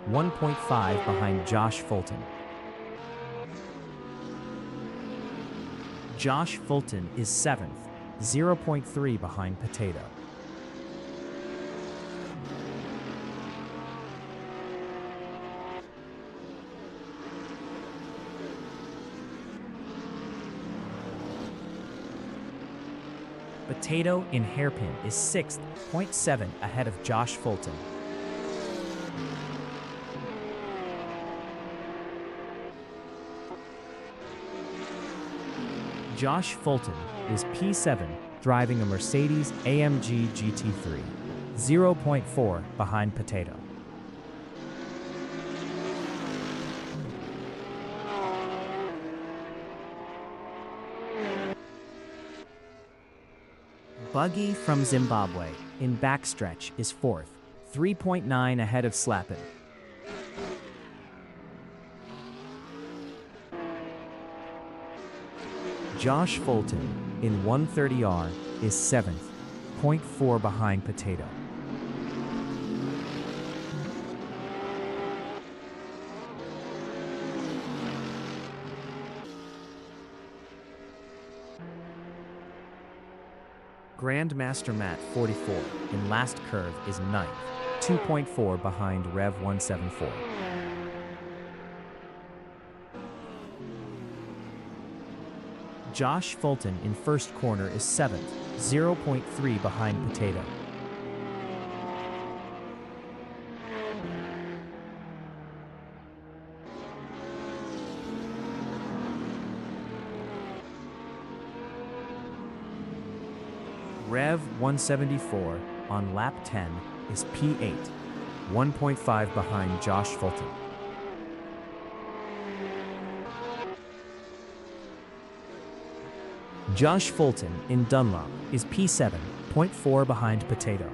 1.5 behind Josh Fulton. Josh Fulton is 7th, 0.3 behind Potato. Potato in hairpin is 6th, 0.7 ahead of Josh Fulton. Josh Fulton is P7, driving a Mercedes AMG GT3, 0.4 behind Potato. Buggy from Zimbabwe in backstretch is 4th, 3.9 ahead of Slappin. Josh Fulton in 130R is 7th, 0.4 behind Potato. Grandmaster Matt 44 in last curve is 9th, 2.4 behind Rev 174. Josh Fulton in first corner is 7th, 0.3 behind Potato. Rev 174 on lap 10 is P8, 1.5 behind Josh Fulton. Josh Fulton in Dunlop is P7, 0.4 behind Potato.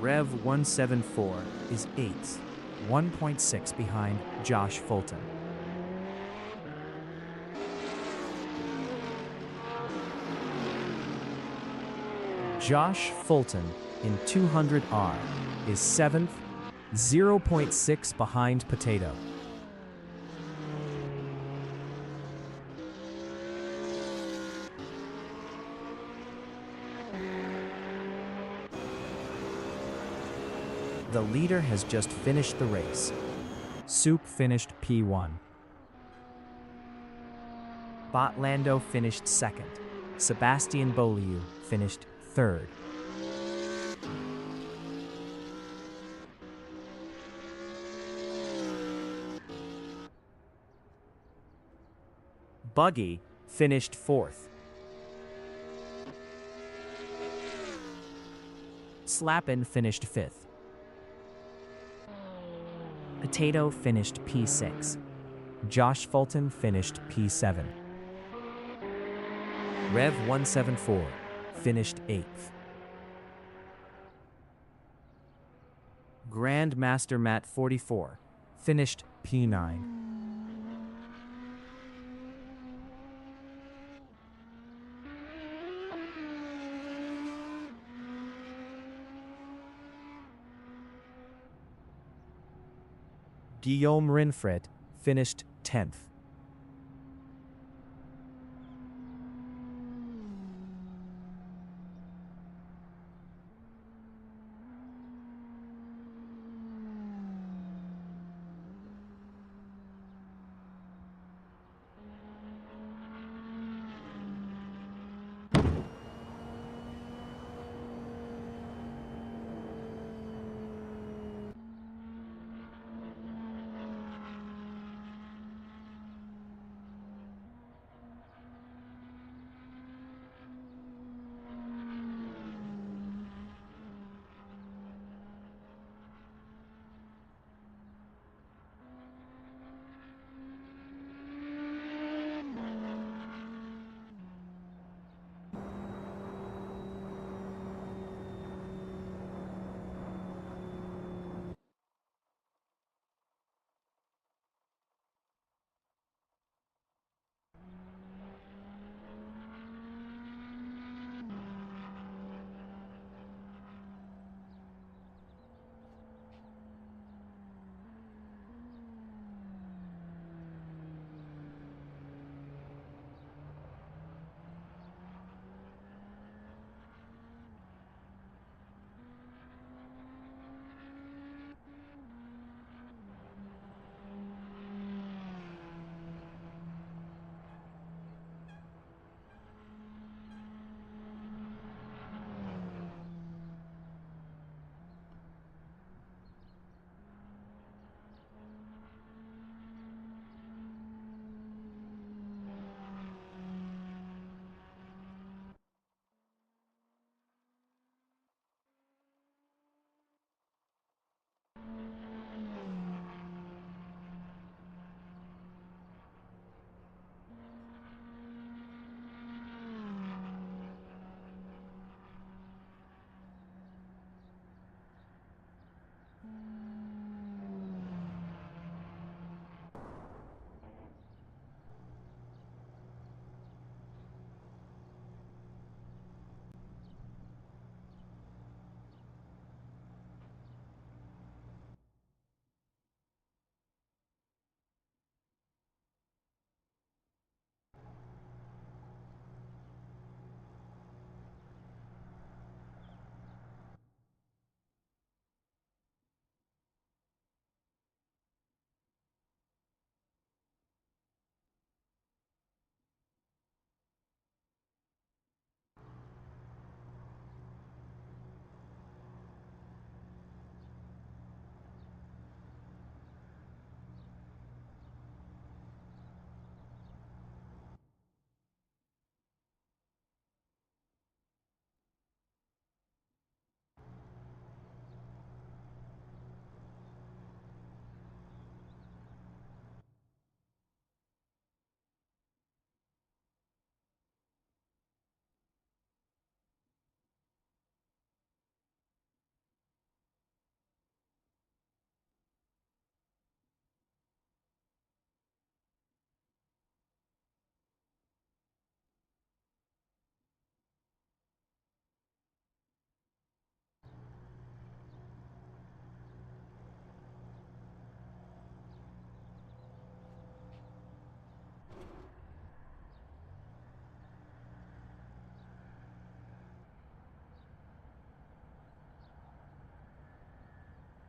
Rev 174 is 8th, 1.6 behind Josh Fulton. Josh Fulton in 200R is 7th, 0.6 behind Potato. The leader has just finished the race. Soup finished P1. Botlando finished 2nd. Sebastian Beaulieu finished 3rd. Buggy finished 4th. Slappin finished 5th. Potato finished P6. Josh Fulton finished P7. Rev 174 finished 8th. Grandmaster Matt 44 finished P9. Guillaume Rinfret finished 10th.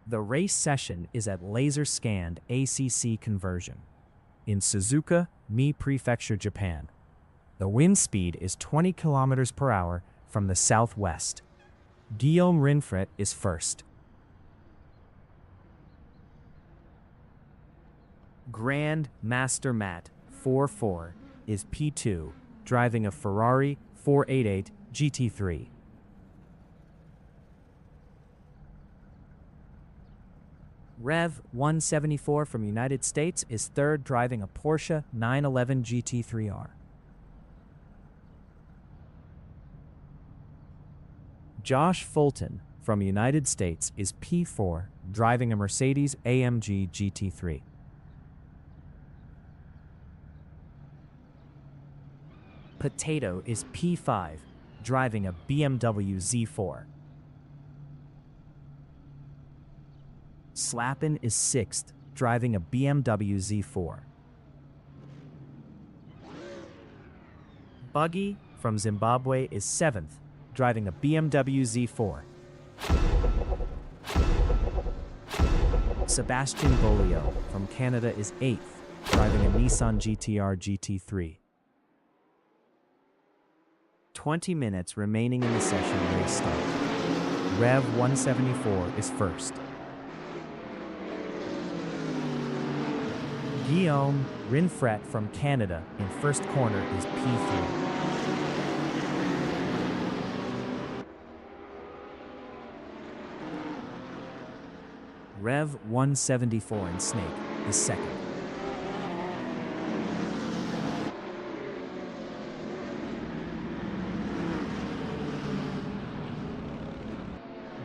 The race session is at laser-scanned ACC conversion in Suzuka, Mie Prefecture, Japan. The wind speed is 20 kilometers per hour from the southwest. Guillaume Rinfret is first. Grand Master Matt 4-4 is P2, driving a Ferrari 488 GT3. Rev 174 from United States is third, driving a Porsche 911 GT3R. Josh Fulton from United States is P4, driving a Mercedes AMG GT3. Potato is P5, driving a BMW Z4. Slappin is 6th, driving a BMW Z4. Buggy from Zimbabwe is 7th, driving a BMW Z4. Sebastian Bolio from Canada is 8th, driving a Nissan GT-R GT3. 20 minutes remaining in the session. Race start. Rev 174 is first. Guillaume Rinfret from Canada in first corner is P3. Rev 174 in Snake is second.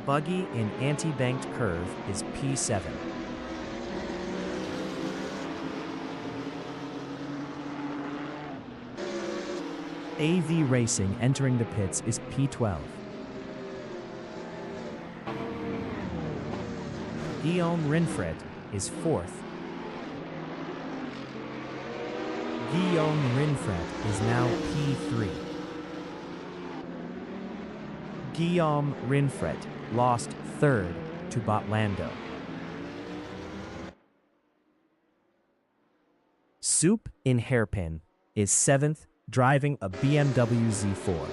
Buggy in anti-banked curve is P7. AV Racing entering the pits is P12. Guillaume Rinfret is 4th. Guillaume Rinfret is now P3. Guillaume Rinfret lost 3rd to Botlando. Soup in Hairpin is 7th, driving a BMW Z4.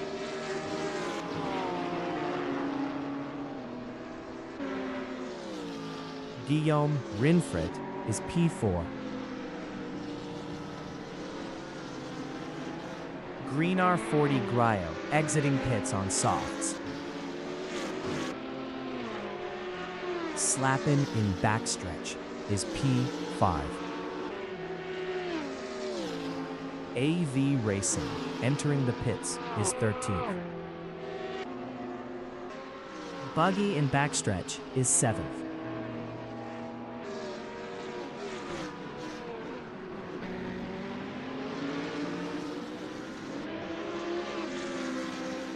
Guillaume Rinfret is P4. Green R40 Graio exiting pits on softs. Slappin in backstretch is P5. AV Racing entering the pits is 13th. Buggy in backstretch is 7th.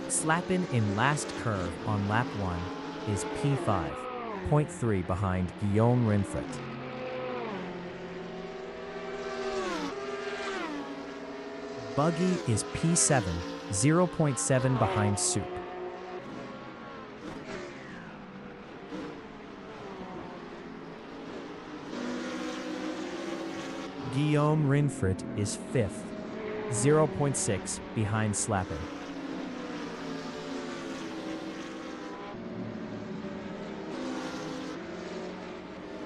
Slappin in last curve on lap 1 is P5, 0.3 behind Guillaume Rinfret. Buggy is P7, 0.7 behind Soup. Guillaume Rinfret is 5th, 0.6 behind Slappin.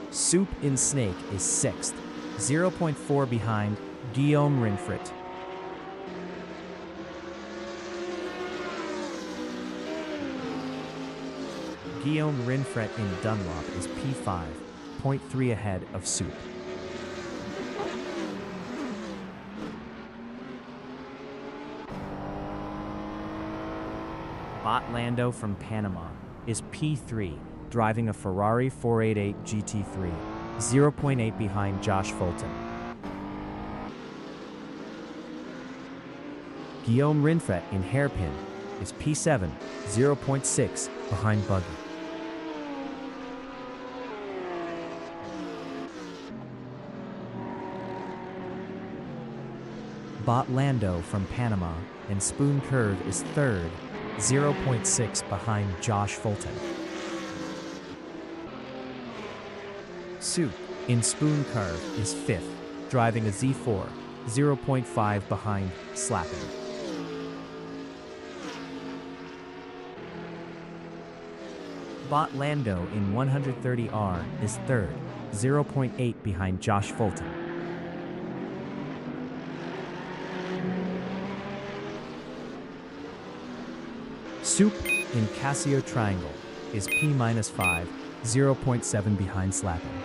Soup in Snake is 6th, 0.4 behind Guillaume Rinfret. Guillaume Rinfret in Dunlop is P5, 0.3 ahead of Soup. Botlando from Panama is P3, driving a Ferrari 488 GT3, 0.8 behind Josh Fulton. Guillaume Rinfret in Hairpin is P7, 0.6 behind Buggy. Botlando from Panama and Spoon Curve is 3rd, 0.6 behind Josh Fulton. Soup in Spoon Curve is 5th, driving a Z4, 0.5 behind Slappin. Bot Lando in 130R is 3rd, 0.8 behind Josh Fulton. Soup in Casio Triangle is P-5, 0.7 behind Slappin.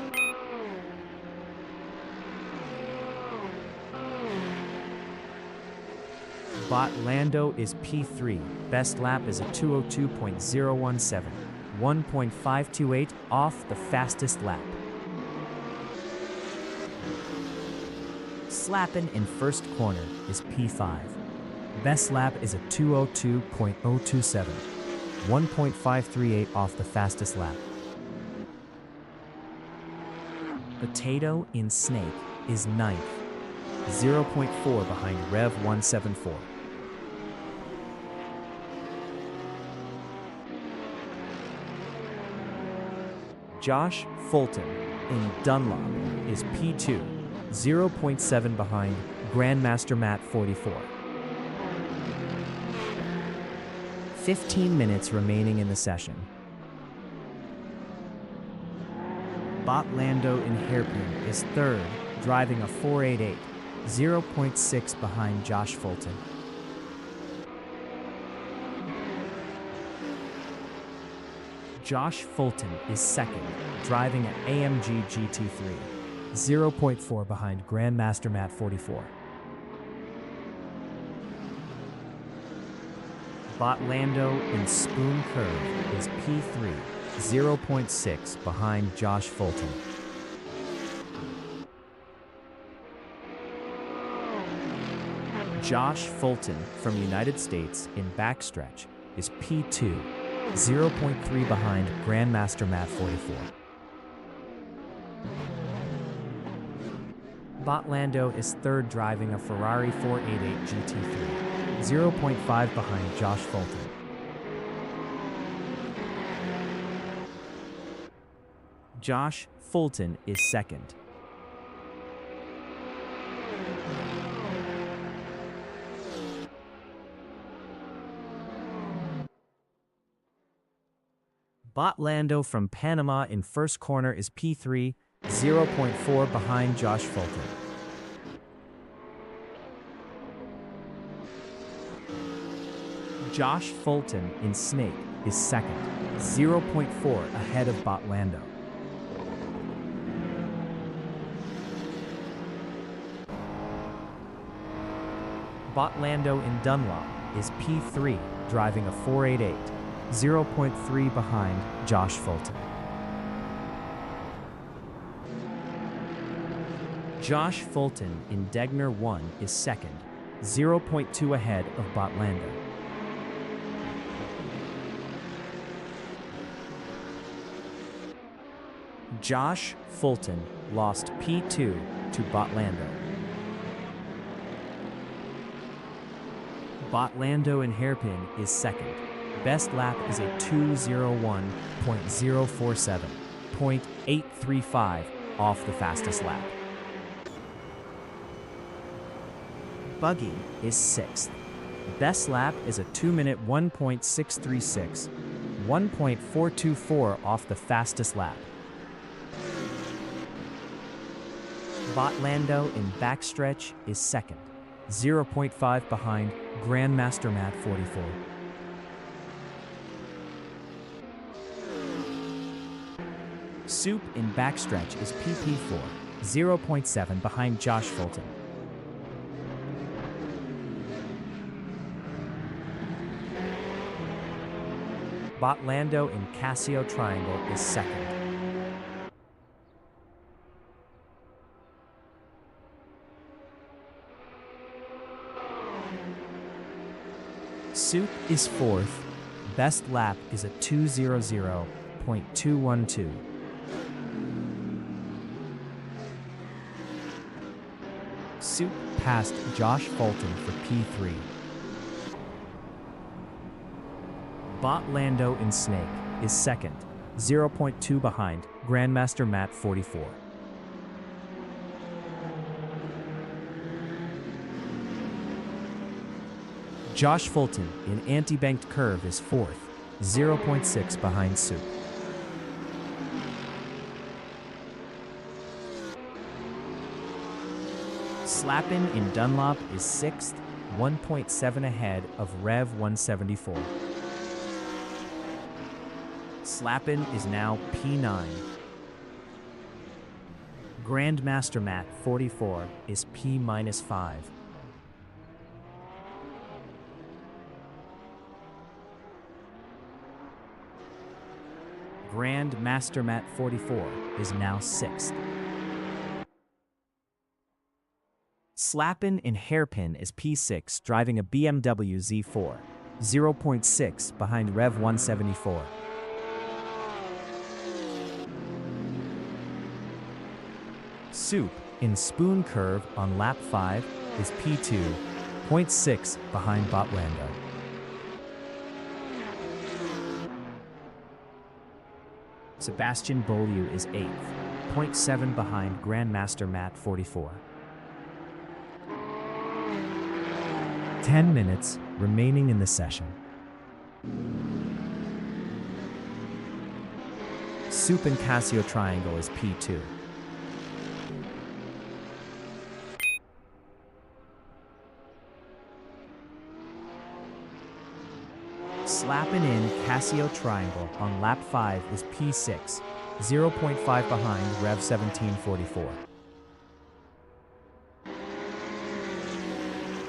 Bot Lando is P3, best lap is a 202.017, 1.528 off the fastest lap. Slappin in first corner is P5. Best lap is a 202.027, 1.538 off the fastest lap. Potato in Snake is 9th, 0.4 behind Rev 174. Josh Fulton in Dunlop is P2, 0.7 behind Grandmaster Matt 44. 15 minutes remaining in the session. Bot Lando in Hairpin is 3rd, driving a 488, 0.6 behind Josh Fulton. Josh Fulton is 2nd, driving an AMG GT3, 0.4 behind Grandmaster Matt 44. Bot Lando in Spoon Curve is P3, 0.6 behind Josh Fulton. Josh Fulton from United States in Backstretch is P2, 0.3 behind Grandmaster Matt 44. Bot Lando is 3rd, driving a Ferrari 488 GT3, 0.5 behind Josh Fulton. Josh Fulton is 2nd. Bot Lando from Panama in first corner is P3, 0.4 behind Josh Fulton. Josh Fulton in Snake is 2nd, 0.4 ahead of Bot Lando. Bot Lando in Dunlop is P3, driving a 488, 0.3 behind Josh Fulton. Josh Fulton in Degner 1 is 2nd, 0.2 ahead of Bot Lando. Josh Fulton lost P2 to Bot Lando. Bot Lando in Hairpin is 2nd. Best lap is a 201.047, 0.835 off the fastest lap. Buggy is 6th. Best lap is a 2-minute 1.636, 1.424 off the fastest lap. Bot Lando in Backstretch is 2nd, 0.5 behind Grandmaster Matt 44. Soup in Backstretch is PP4, 0.7 behind Josh Fulton. Bot Lando in Casio Triangle is 2nd. Soup is 4th. Best lap is a 200.212. Soup passed Josh Fulton for P3. Bot Lando in Snake is 2nd, 0.2 behind Grandmaster Matt 44. Josh Fulton in anti-banked curve is 4th, 0.6 behind Soup. Slappin in Dunlop is 6th, 1.7 ahead of Rev 174. Slappin is now P9. Grandmaster Matt 44 is P-5. Grandmaster Matt 44 is now 6th. Slappin in Hairpin is P6, driving a BMW Z4, 0.6 behind Rev 174. Soup in Spoon Curve on lap 5 is P2, 0.6 behind Botlando. Sebastian Beaulieu is 8th, 0.7 behind Grandmaster Matt 44. 10 minutes remaining in the session. Soup and Casio Triangle is P2. Slappin' in Casio Triangle on lap 5 is P6, 0.5 behind Rev 1744.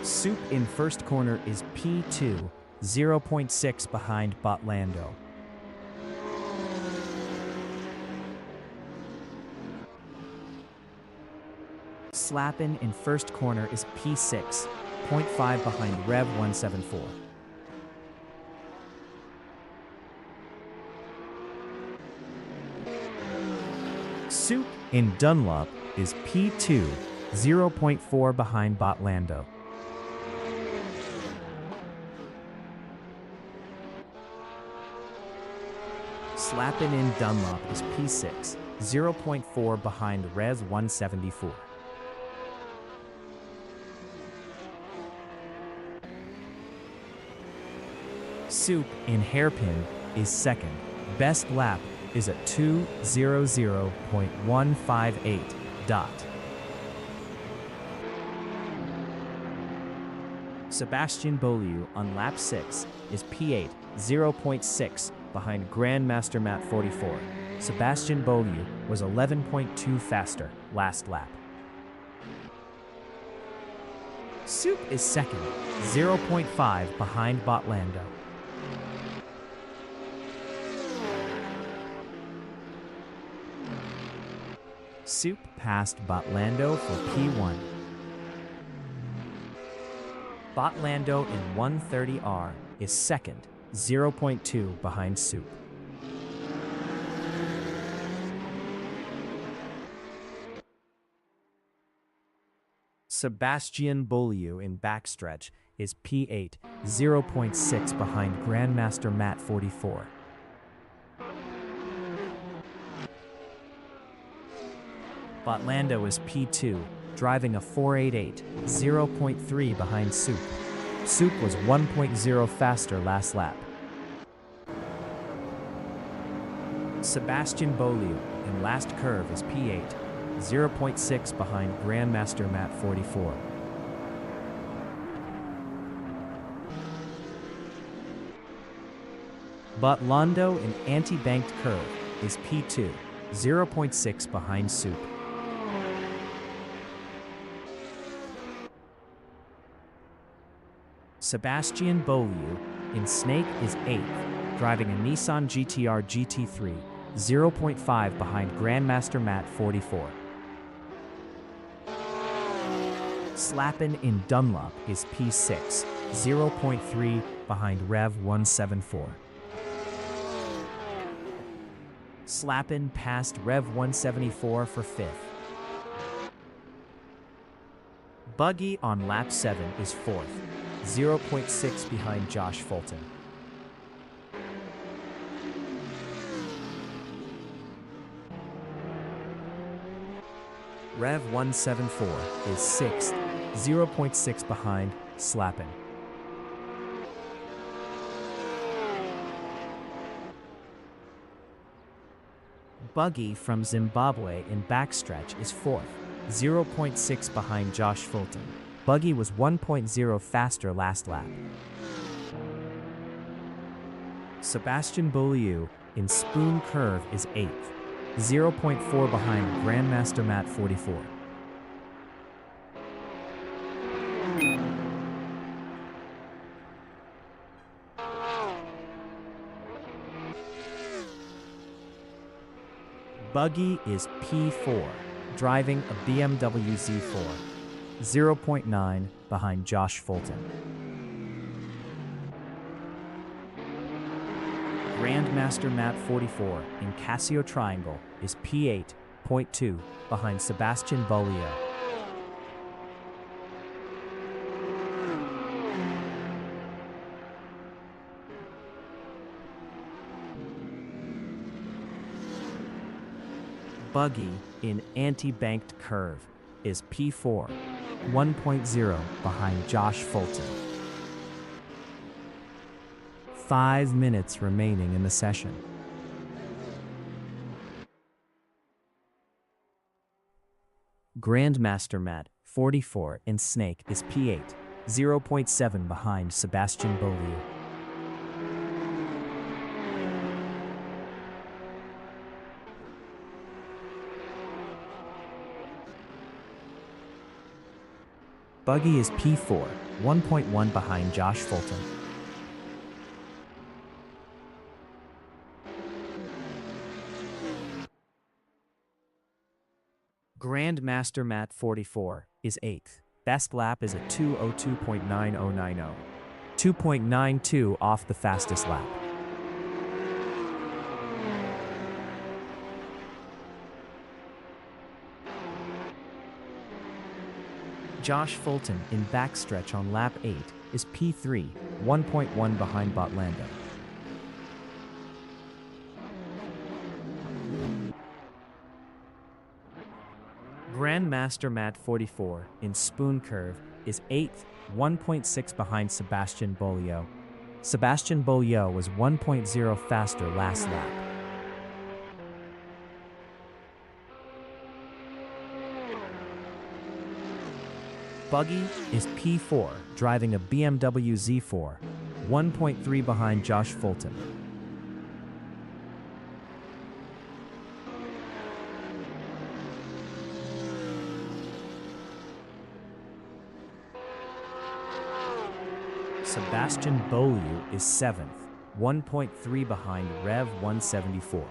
Soup in first corner is P2, 0.6 behind Botlando. Slappin' in first corner is P6, 0.5 behind Rev 174. Soup in Dunlop is P2, 0.4 behind Botlando. Slappin' in Dunlop is P6, 0.4 behind Rev 174. Soup in Hairpin is 2nd. Best lap is at 2:00.158. Sebastian Beaulieu on lap 6 is P8, 0.6 behind Grandmaster Matt 44. Sebastian Beaulieu was 11.2 faster last lap. Soup is 2nd, 0.5 behind Botlando. Soup passed Botlando for P1. Botlando in 130R is 2nd, 0.2 behind Soup. Sebastian Beaulieu in backstretch is P8, 0.6 behind Grandmaster Matt 44. Botlando is P2, driving a 488, 0.3 behind Soup. Soup was 1.0 faster last lap. Sebastian Beaulieu in last curve is P8, 0.6 behind Grandmaster Matt 44. Botlando in anti-banked curve is P2, 0.6 behind Soup. Sebastian Beaulieu in Snake is 8th, driving a Nissan GTR GT3, 0.5 behind Grandmaster Matt 44. Slappin' in Dunlop is P6, 0.3 behind Rev 174. Slappin' passed Rev 174 for 5th. Buggy on lap 7 is 4th, 0.6 behind Josh Fulton. Rev 174 is 6th, 0.6 behind Slappin. Buggy from Zimbabwe in backstretch is 4th, 0.6 behind Josh Fulton. Buggy was 1.0 faster last lap. Sebastian Beaulieu in Spoon Curve is 8th, 0.4 behind Grandmaster Matt 44. Buggy is P4, driving a BMW Z4, 0.9 behind Josh Fulton. Grandmaster Matt 44 in Casio Triangle is P8.2 behind Sebastian Beaulieu. Buggy in Anti-Banked Curve is P4, 1.0 behind Josh Fulton. 5 minutes remaining in the session. Grandmaster Matt 44 in Snake is P8, 0.7 behind Sebastian Beaulieu. Buggy is P4, 1.1 behind Josh Fulton. Grandmaster Matt 44 is 8th. Best lap is a 2:02.9090. 2.92 off the fastest lap. Josh Fulton in backstretch on lap 8 is P3, 1.1 behind Botlando. Grandmaster Matt 44 in Spoon Curve is 8th, 1.6 behind Sebastian Beaulieu. Sebastian Beaulieu was 1.0 faster last lap. Buggy is P4, driving a BMW Z4, 1.3 behind Josh Fulton. Sebastian Beaulieu is 7th, 1.3 behind Rev 174.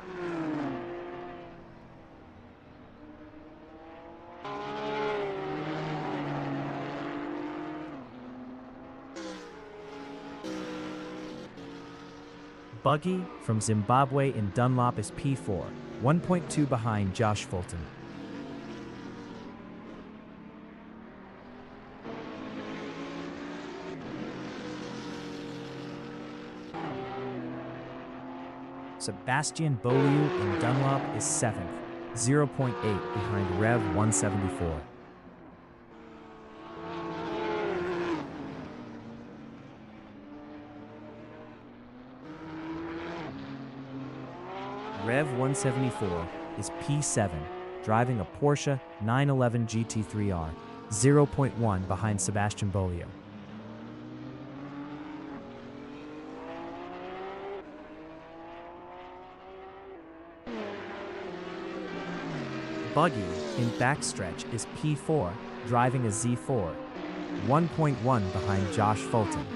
Buggy from Zimbabwe in Dunlop is P4, 1.2 behind Josh Fulton. Sebastian Beaulieu in Dunlop is 7th, 0.8 behind Rev 174. Rev 174 is P7, driving a Porsche 911 GT3R, 0.1 behind Sebastian Beaulieu. Buggy in backstretch is P4, driving a Z4, 1.1 behind Josh Fulton.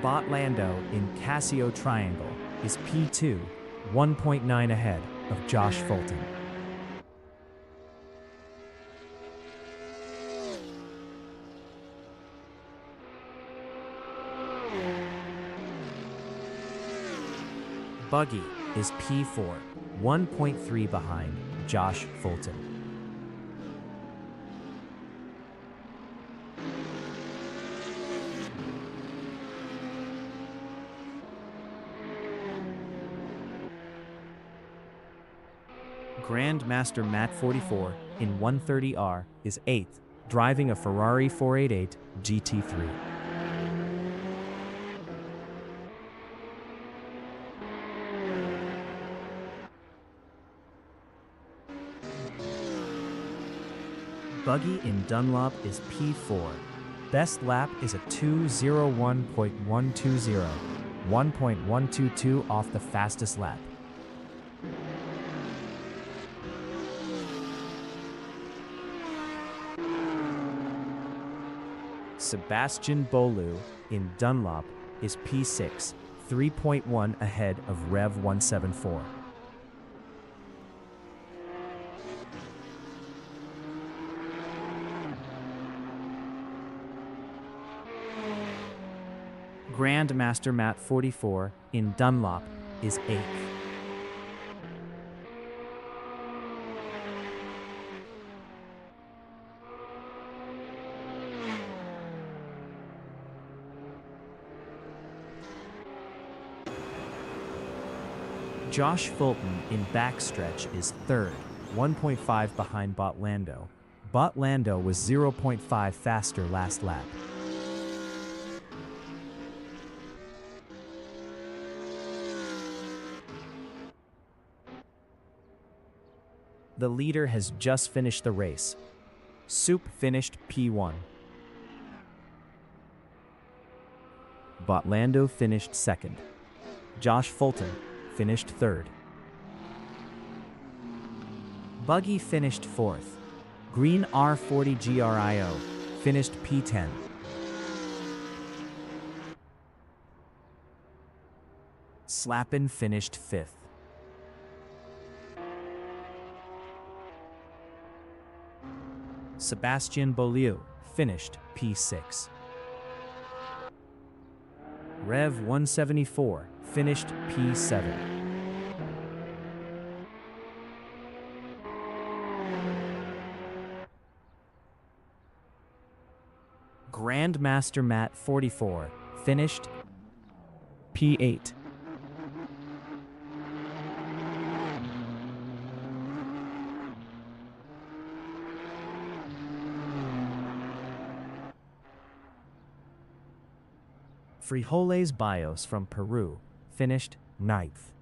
Botlando in Casio Triangle is P2, 1.9 ahead of Josh Fulton. Buggy is P4, 1.3 behind Josh Fulton. Grandmaster Matt 44 in 130R is 8th, driving a Ferrari 488 GT3. Buggy in Dunlop is P4. Best lap is a 2:01.120, 1.122 off the fastest lap. Sebastian Bolu in Dunlop is P6, 3.1 ahead of Rev 174. Grandmaster Matt 44 in Dunlop is 8th. Josh Fulton in backstretch is 3rd, 1.5 behind Botlando. Botlando was 0.5 faster last lap. The leader has just finished the race. Soup finished P1. Botlando finished 2nd. Josh Fulton finished 3rd. Buggy finished 4th. Green R40 GRIO finished P10. Slappin finished 5th. Sebastian Beaulieu finished P6. Rev 174 finished P7. Grandmaster Matt 44 finished P8. Frijoles Bios from Peru finished 9th.